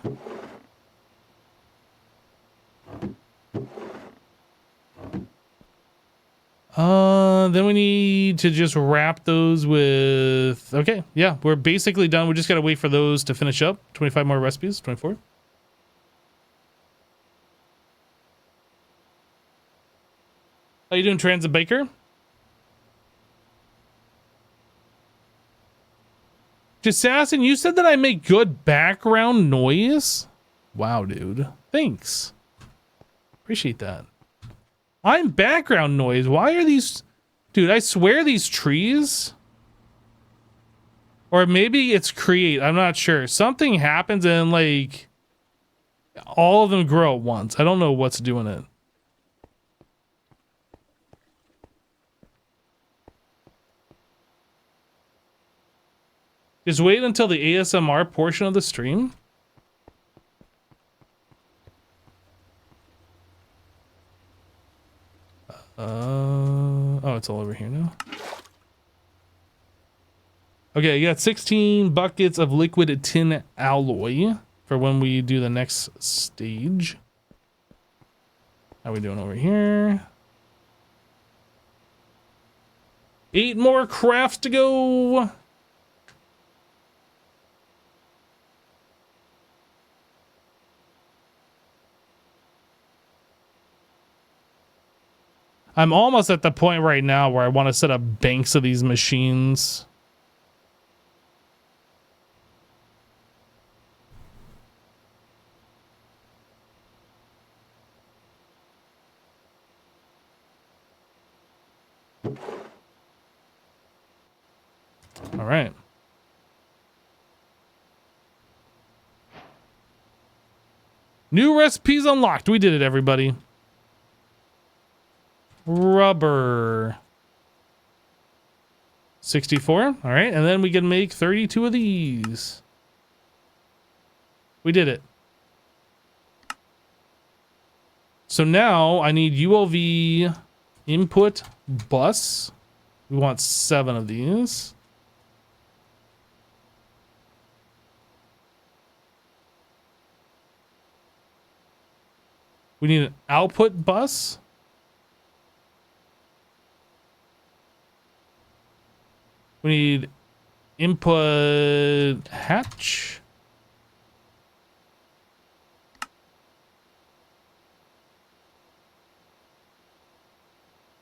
Then we need to just wrap those with... Okay, yeah, we're basically done. We just gotta wait for those to finish up. 25 more recipes, 24. How you doing, Transit Baker? Jassassin, you said that I make good background noise? Wow, dude. Thanks. Appreciate that. I'm background noise. Why are these... Dude, I swear these trees... Or maybe it's create. I'm not sure. Something happens and, like... all of them grow at once. I don't know what's doing it. Just wait until the ASMR portion of the stream. Oh, it's all over here now. Okay, you got 16 buckets of liquid tin alloy for when we do the next stage. How we doing over here? 8 more crafts to go. I'm almost at the point right now where I want to set up banks of these machines. All right. New recipes unlocked. We did it, everybody. Rubber. 64. All right. And then we can make 32 of these. We did it. So now I need ULV input bus. We want 7 of these. We need an output bus. We need input hatch.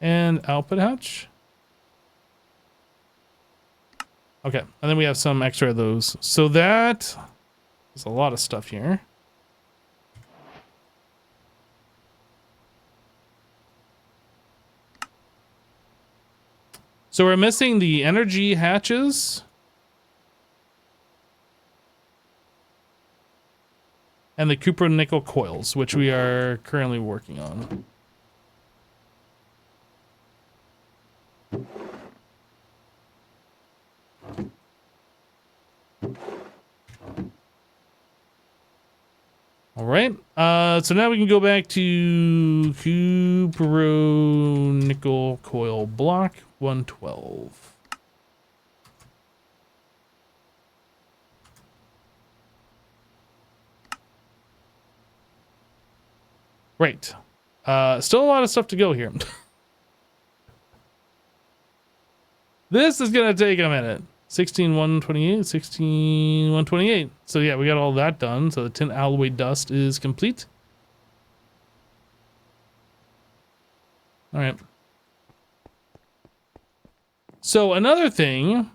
And output hatch. Okay, and then we have some extra of those. So that is a lot of stuff here. So we're missing the energy hatches. And the cupro nickel coils, which we are currently working on. All right. So now we can go back to cupro nickel coil block 112. Right. Still a lot of stuff to go here. This is going to take a minute. 16,128, 16,128. So yeah, we got all that done. So the tin alloy dust is complete. All right. So another thing,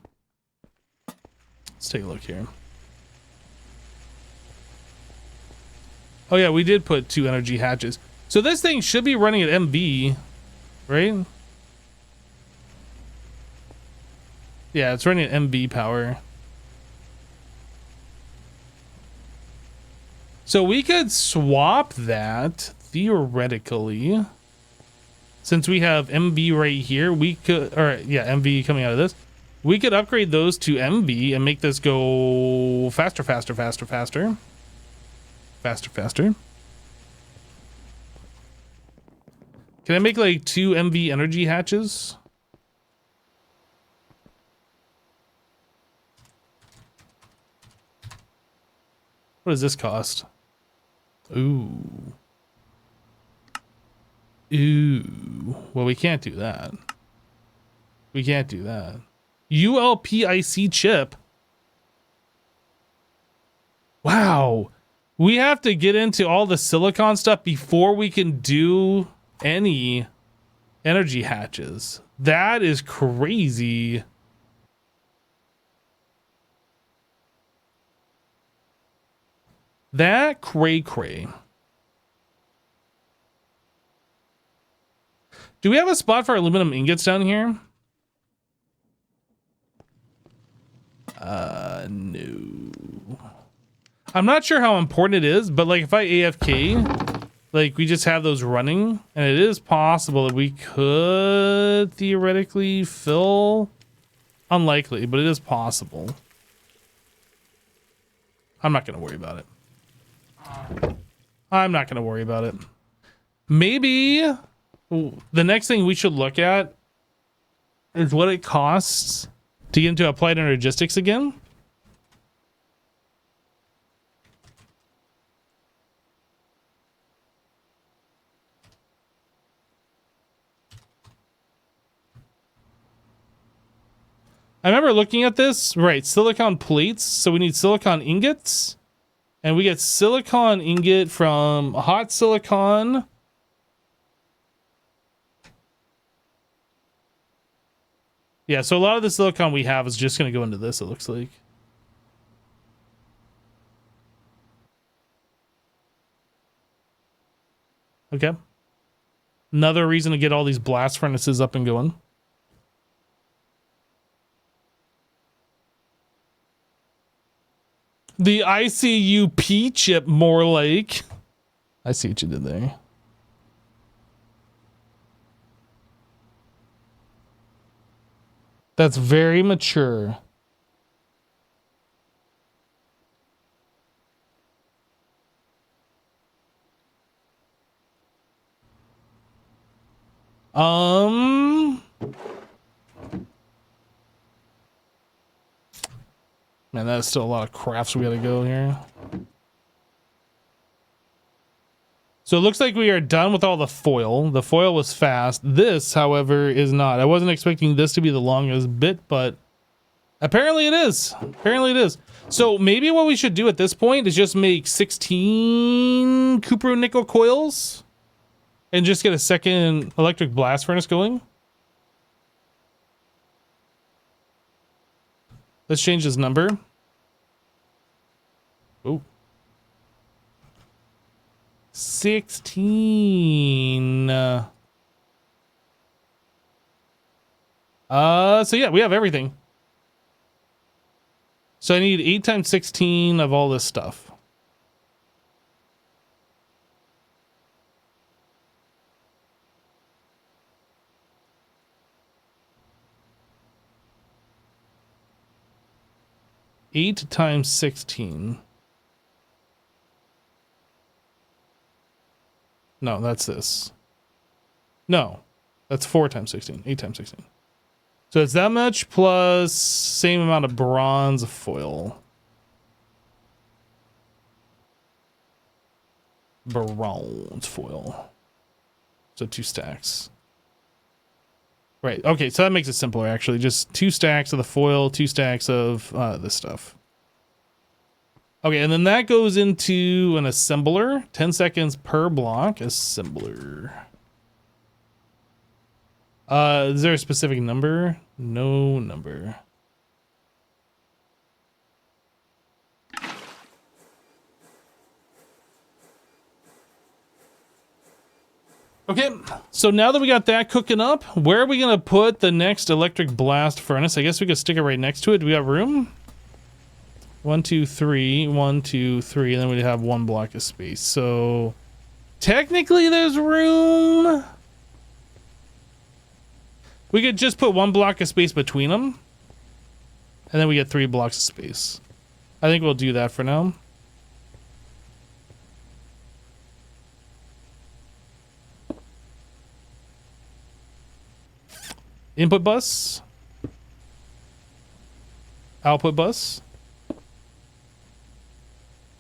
let's take a look here. Oh yeah, we did put 2 energy hatches. So this thing should be running at MV, right? Yeah, it's running at MV power. So we could swap that theoretically. Since we have MV right here, we could, or yeah, MV coming out of this. We could upgrade those to MV and make this go faster, faster, faster, faster. Faster, faster. Can I make like 2 MV energy hatches? What does this cost? Ooh. Ooh. Well, we can't do that. We can't do that. ULPIC chip. Wow. We have to get into all the silicon stuff before we can do any energy hatches. That is crazy. That cray. Do we have a spot for aluminum ingots down here? No. I'm not sure how important it is, but like if I AFK, like we just have those running, and it is possible that we could theoretically fill. Unlikely, but it is possible. I'm not going to worry about it. I'm not going to worry about it. Maybe the next thing we should look at is what it costs to get into Applied Energistics again. I remember looking at this, right, silicon plates, so we need silicon ingots, and we get silicon ingot from hot silicon. Yeah, so a lot of the silicon we have is just going to go into this, it looks like. Okay. Another reason to get all these blast furnaces up and going. The ICUP chip, more like. I see what you did there. That's very mature. Man, that's still a lot of crafts we gotta go here. So it looks like we are done with all the foil. The foil was fast. This, however, is not. I wasn't expecting this to be the longest bit, but apparently it is. Apparently it is. So maybe what we should do at this point is just make 16 cupro nickel coils and just get a second electric blast furnace going. Let's change his number. Oh. 16. So yeah, we have everything. So I need 8 times 16 of all this stuff. Eight times 16. No, that's this. No, that's 4 times 16. 8 times 16. So it's that much plus same amount of bronze foil. Bronze foil. So 2 stacks. Right. Okay, so that makes it simpler, actually. Just 2 stacks of the foil, 2 stacks of this stuff. Okay, and then that goes into an assembler. 10 seconds per block. Assembler. Is there a specific number? No number. Okay, so now that we got that cooking up, where are we gonna put the next electric blast furnace? I guess we could stick it right next to it. Do we have room? 1, 2, 3, 1, 2, 3, and then we'd have 1 block of space. So technically there's room. We could just put 1 block of space between them, and then we get 3 blocks of space. I think we'll do that for now. Input bus. Output bus.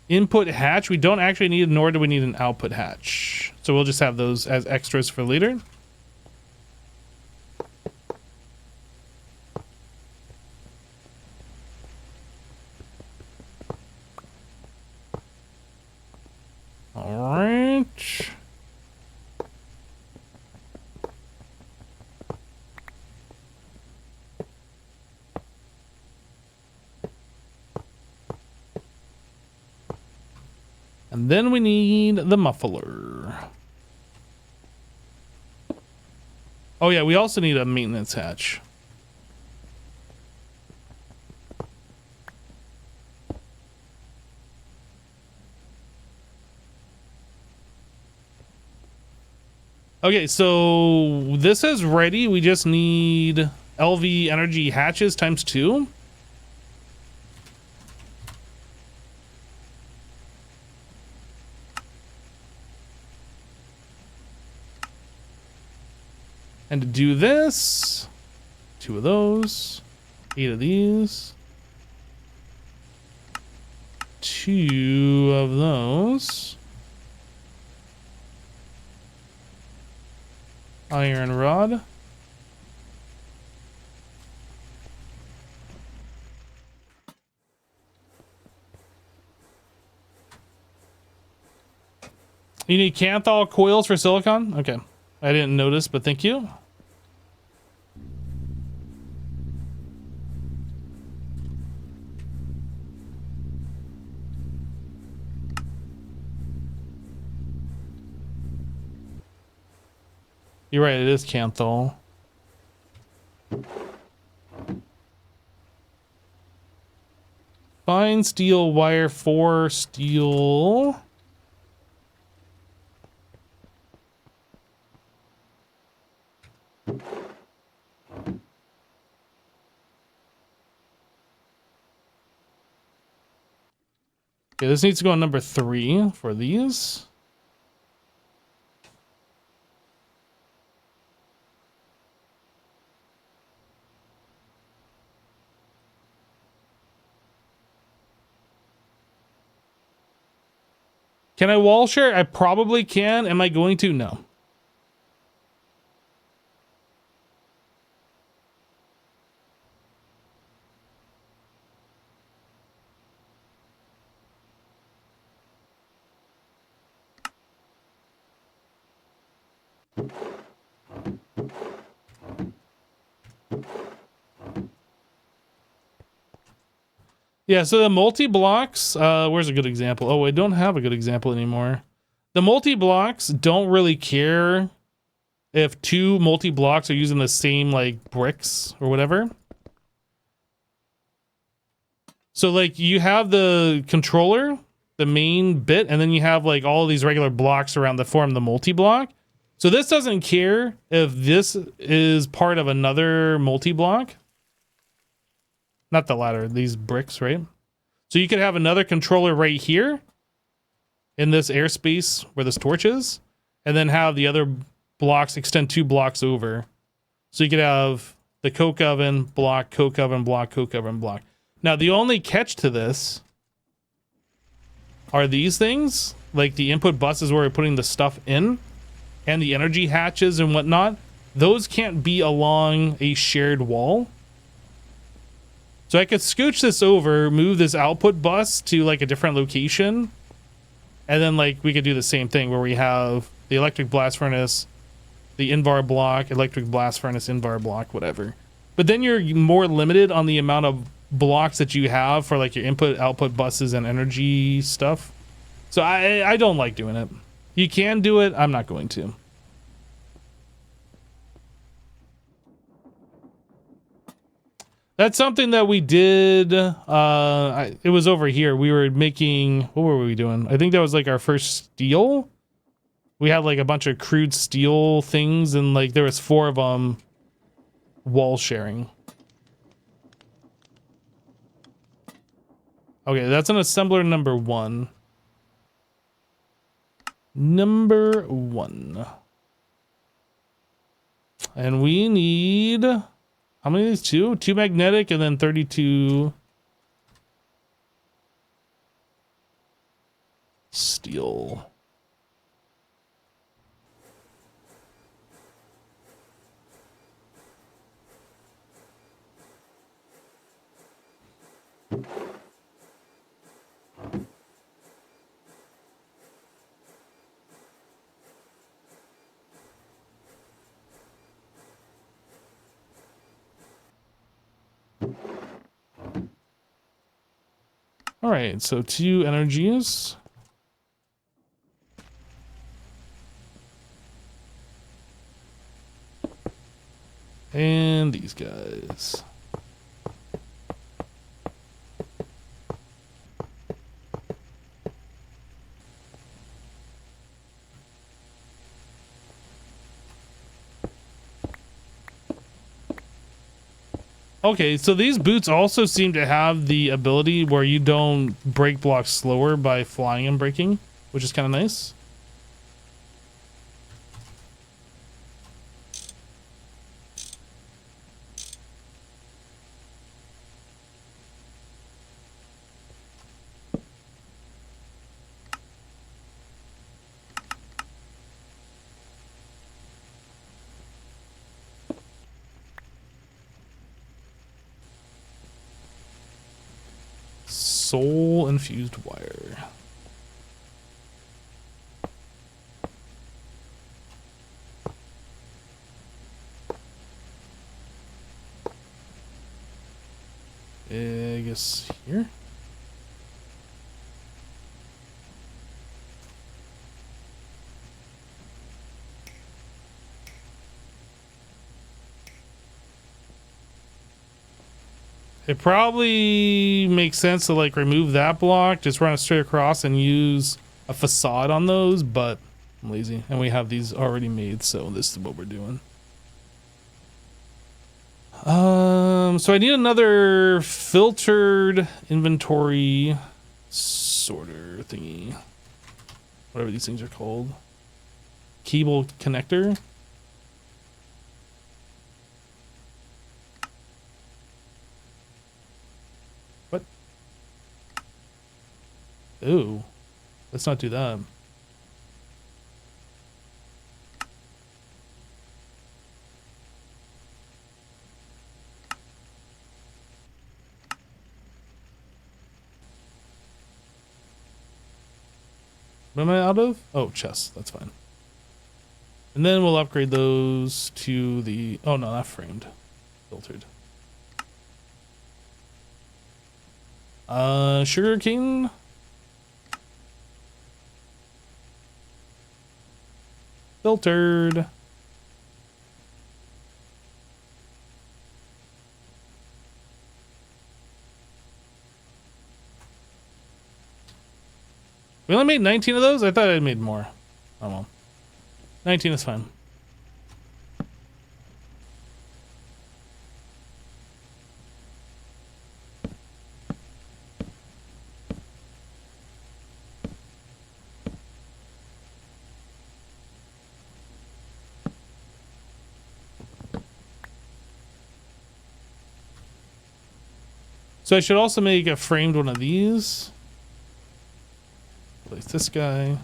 Input hatch. We don't actually need, nor do we need an output hatch. So we'll just have those as extras for later. All right. And then we need the muffler. Oh yeah, we also need a maintenance hatch. Okay, so this is ready. We just need LV energy hatches ×2. And to do this, 2 of those, 8 of these, 2 of those. Iron rod. You need Kanthal coils for silicon? Okay. I didn't notice, but thank you. You're right, it is Kanthal. Fine steel wire 4 steel. Okay, this needs to go on number 3 for these. Can I wall share? I probably can. Am I going to? No. Yeah, so the multi-blocks, where's a good example? Oh, I don't have a good example anymore. The multi-blocks don't really care if 2 multi-blocks are using the same, like, bricks or whatever. So, like, you have the controller, the main bit, and then you have, like, all these regular blocks around that form the multi-block. So this doesn't care if this is part of another multi-block. Not the ladder, these bricks, right? So you could have another controller right here in this airspace where this torch is, and then have the other blocks extend 2 blocks over. So you could have the coke oven block, coke oven block, coke oven block. Now the only catch to this are these things, like the input buses where we're putting the stuff in, and the energy hatches and whatnot. Those can't be along a shared wall. So I could scooch this over, move this output bus to like a different location, and then like we could do the same thing where we have the electric blast furnace, the Invar block, electric blast furnace, Invar block, whatever. But then you're more limited on the amount of blocks that you have for like your input output buses and energy stuff. So I don't like doing it. You can do it, I'm not going to. That's something that we did. It was over here. We were making, what were we doing? I think that was like our first steel. We had like a bunch of crude steel things, and like there was 4 of them wall sharing. Okay, that's an assembler number 1. Number 1. And we need, how many of these? 2? 2 magnetic and then 32 steel. All right, so 2 energies. And these guys. Okay, so these boots also seem to have the ability where you don't break blocks slower by flying and breaking, which is kind of nice. Soul infused wire. I guess here. It probably makes sense to like remove that block, just run it straight across and use a facade on those, but I'm lazy and we have these already made, so this is what we're doing. So I need another filtered inventory sorter thingy, whatever these things are called. Cable connector. What? Ooh, let's not do that. What am I out of? Oh, chests. That's fine. And then we'll upgrade those to the... Oh, no, not framed. Filtered. Sugar cane. Filtered. We only made 19 of those? I thought I made more. Oh well. 19 is fine. So I should also make a framed one of these. Place this guy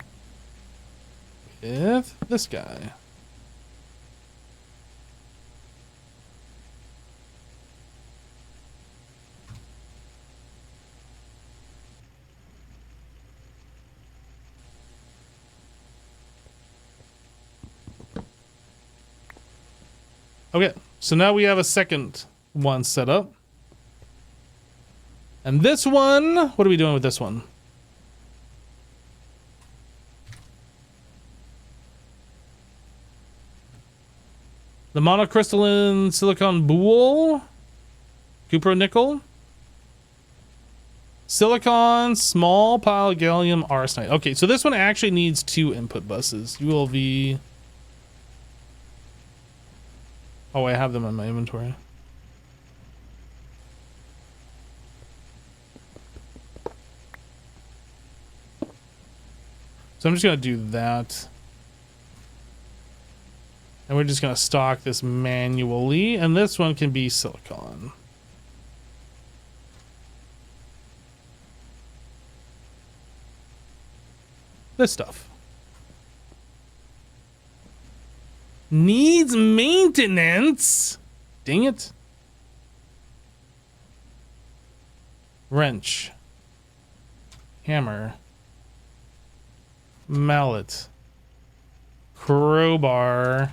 with this guy. Okay, so now we have a second one set up. And this one, what are we doing with this one? The monocrystalline silicon boule, cupro nickel, silicon, small pile gallium arsenide. Okay, so this one actually needs 2 input buses. ULV. Oh, I have them in my inventory. So I'm just gonna do that. And we're just gonna stock this manually, and this one can be silicon. This stuff needs maintenance. Dang it. Wrench. Hammer. Mallet. Crowbar.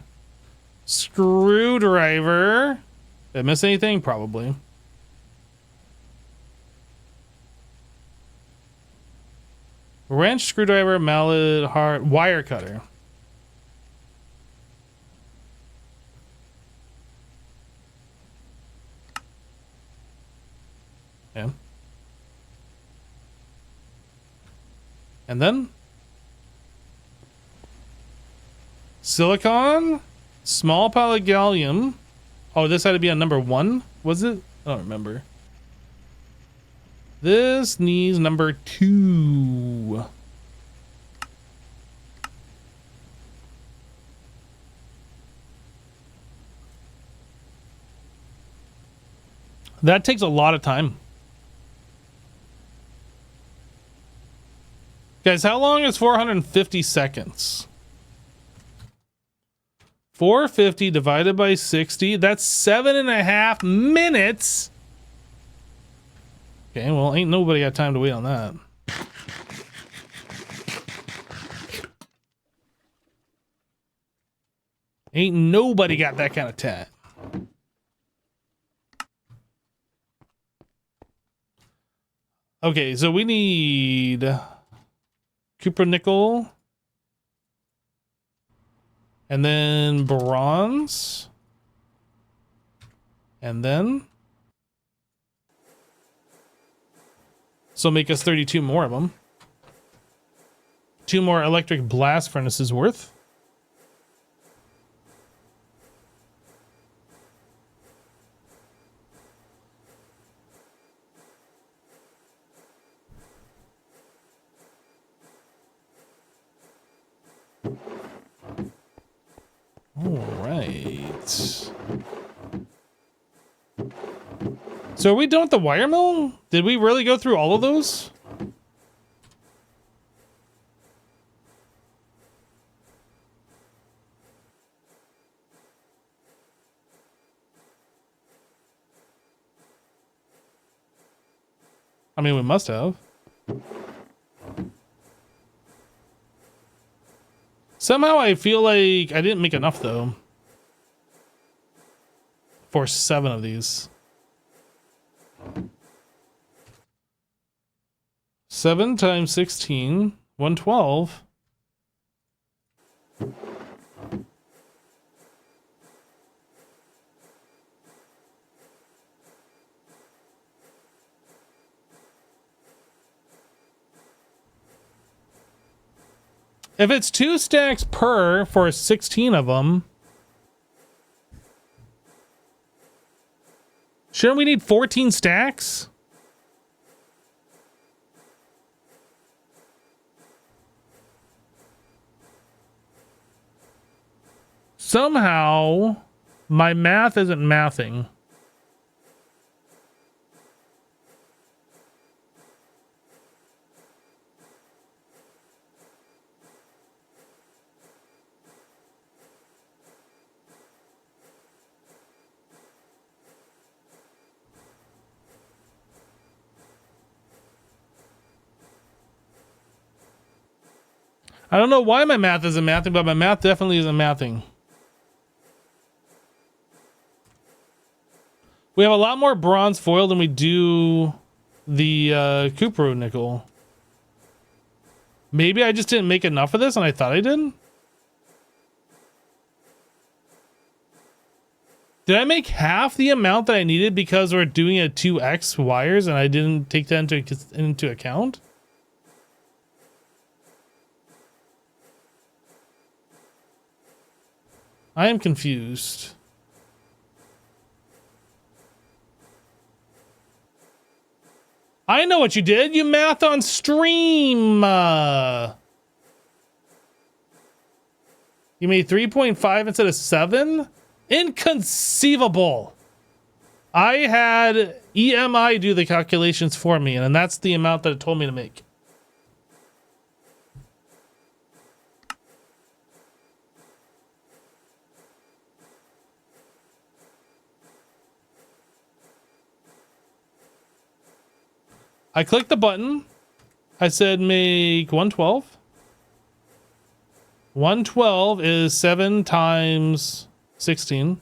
Screwdriver. Did I miss anything? Probably. Wrench, screwdriver, mallet, hard wire cutter. Okay. And then silicon, small pile of gallium. Oh, this had to be on number 1, was it? I don't remember. This needs number 2. That takes a lot of time. Guys, how long is 450 seconds? 450 divided by 60, that's 7.5 minutes. Okay, well, ain't nobody got time to wait on that. Ain't nobody got that kind of time. Okay, so we need cupronickel. And then bronze. And then... So make us 32 more of them. 2 more electric blast furnaces worth. All right. So are we done with the wire mill? Did we really go through all of those? I mean, we must have. Somehow I feel like I didn't make enough, though. For 7 of these. 7 times 16, 112. If it's 2 stacks per for 16 of them, shouldn't we need 14 stacks? Somehow, my math isn't mathing. I don't know why my math isn't mathing, but my math definitely isn't mathing. We have a lot more bronze foil than we do the cupronickel. Maybe I just didn't make enough of this and I thought I did? Did I make half the amount that I needed because we're doing a 2x wires and I didn't take that into account? I am confused. I know what you did. You math on stream. You made 3.5 instead of 7? Inconceivable. I had EMI do the calculations for me, and that's the amount that it told me to make. I clicked the button. I said make 112. 112 is 7 times 16.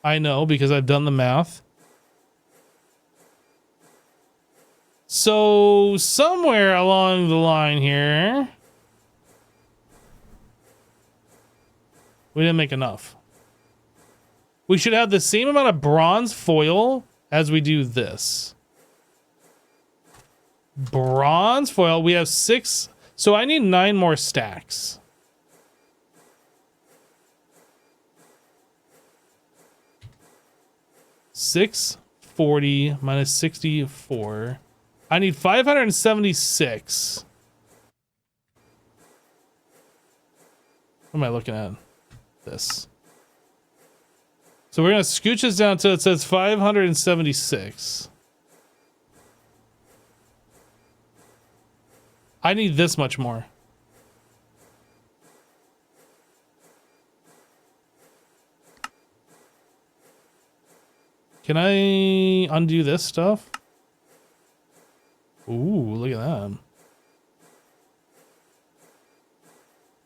I know because I've done the math. So somewhere along the line here, we didn't make enough. We should have the same amount of bronze foil as we do this. Bronze foil. We have 6. So I need 9 more stacks. $640 minus 64. I need 576. What am I looking at? This. So we're going to scooch this down till it says 576. I need this much more. Can I undo this stuff? Ooh, look at that.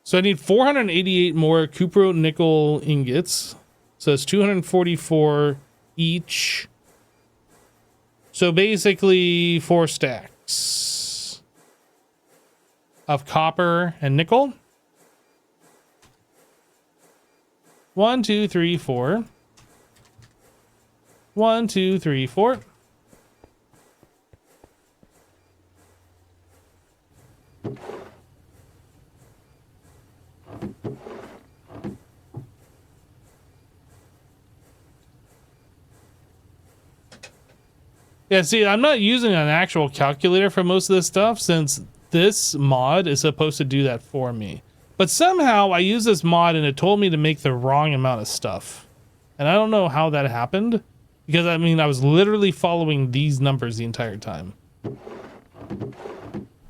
So I need 488 more cupro nickel ingots. So it's 244 each. So basically 4 stacks of copper and nickel. 1, 2, 3, 4. 1, 2, 3, 4. Yeah, see, I'm not using an actual calculator for most of this stuff since this mod is supposed to do that for me. But somehow I used this mod and it told me to make the wrong amount of stuff. And I don't know how that happened. Because, I mean, I was literally following these numbers the entire time.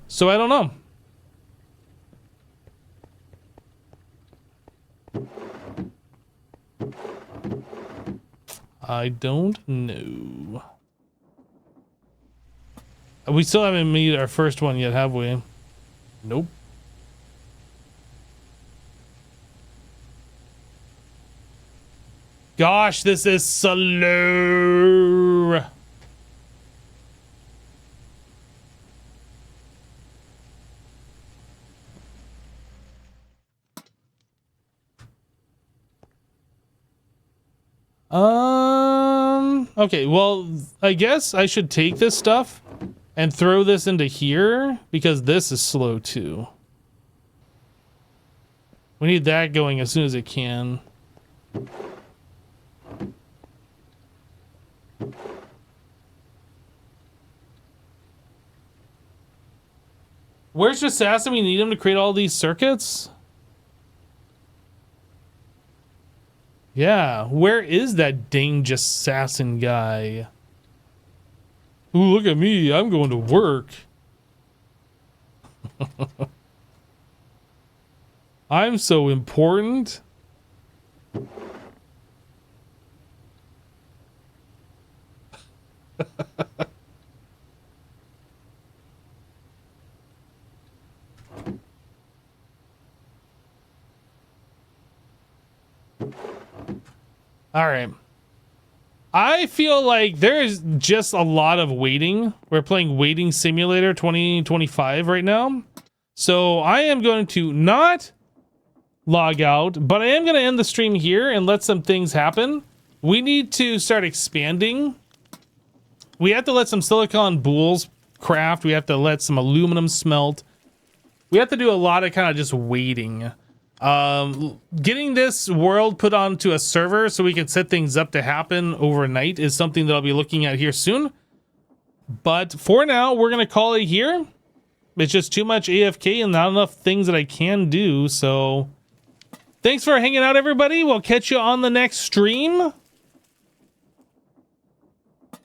So I don't know. I don't know. We still haven't made our first one yet, have we? Nope. Gosh, this is slow. Okay, well, I guess I should take this stuff and throw this into here because this is slow too. We need that going as soon as it can. Where's Assassin? We need him to create all these circuits? Yeah, where is that dangerous assassin guy? Ooh, look at me, I'm going to work. I'm so important. All right. I feel like there's just a lot of waiting. We're playing Waiting Simulator 2025 right now. So I am going to not log out, but I am going to end the stream here and let some things happen. We need to start expanding. We have to let some silicon boules craft. We have to let some aluminum smelt. We have to do a lot of kind of just waiting. Getting this world put onto a server so we can set things up to happen overnight is something that I'll be looking at here soon. But for now, we're going to call it here. It's just too much AFK and not enough things that I can do. So thanks for hanging out, everybody. We'll catch you on the next stream. Have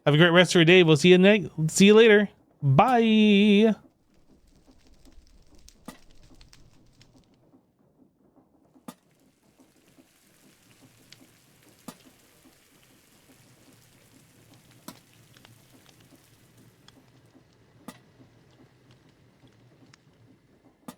a great rest of your day. We'll see you later. Bye.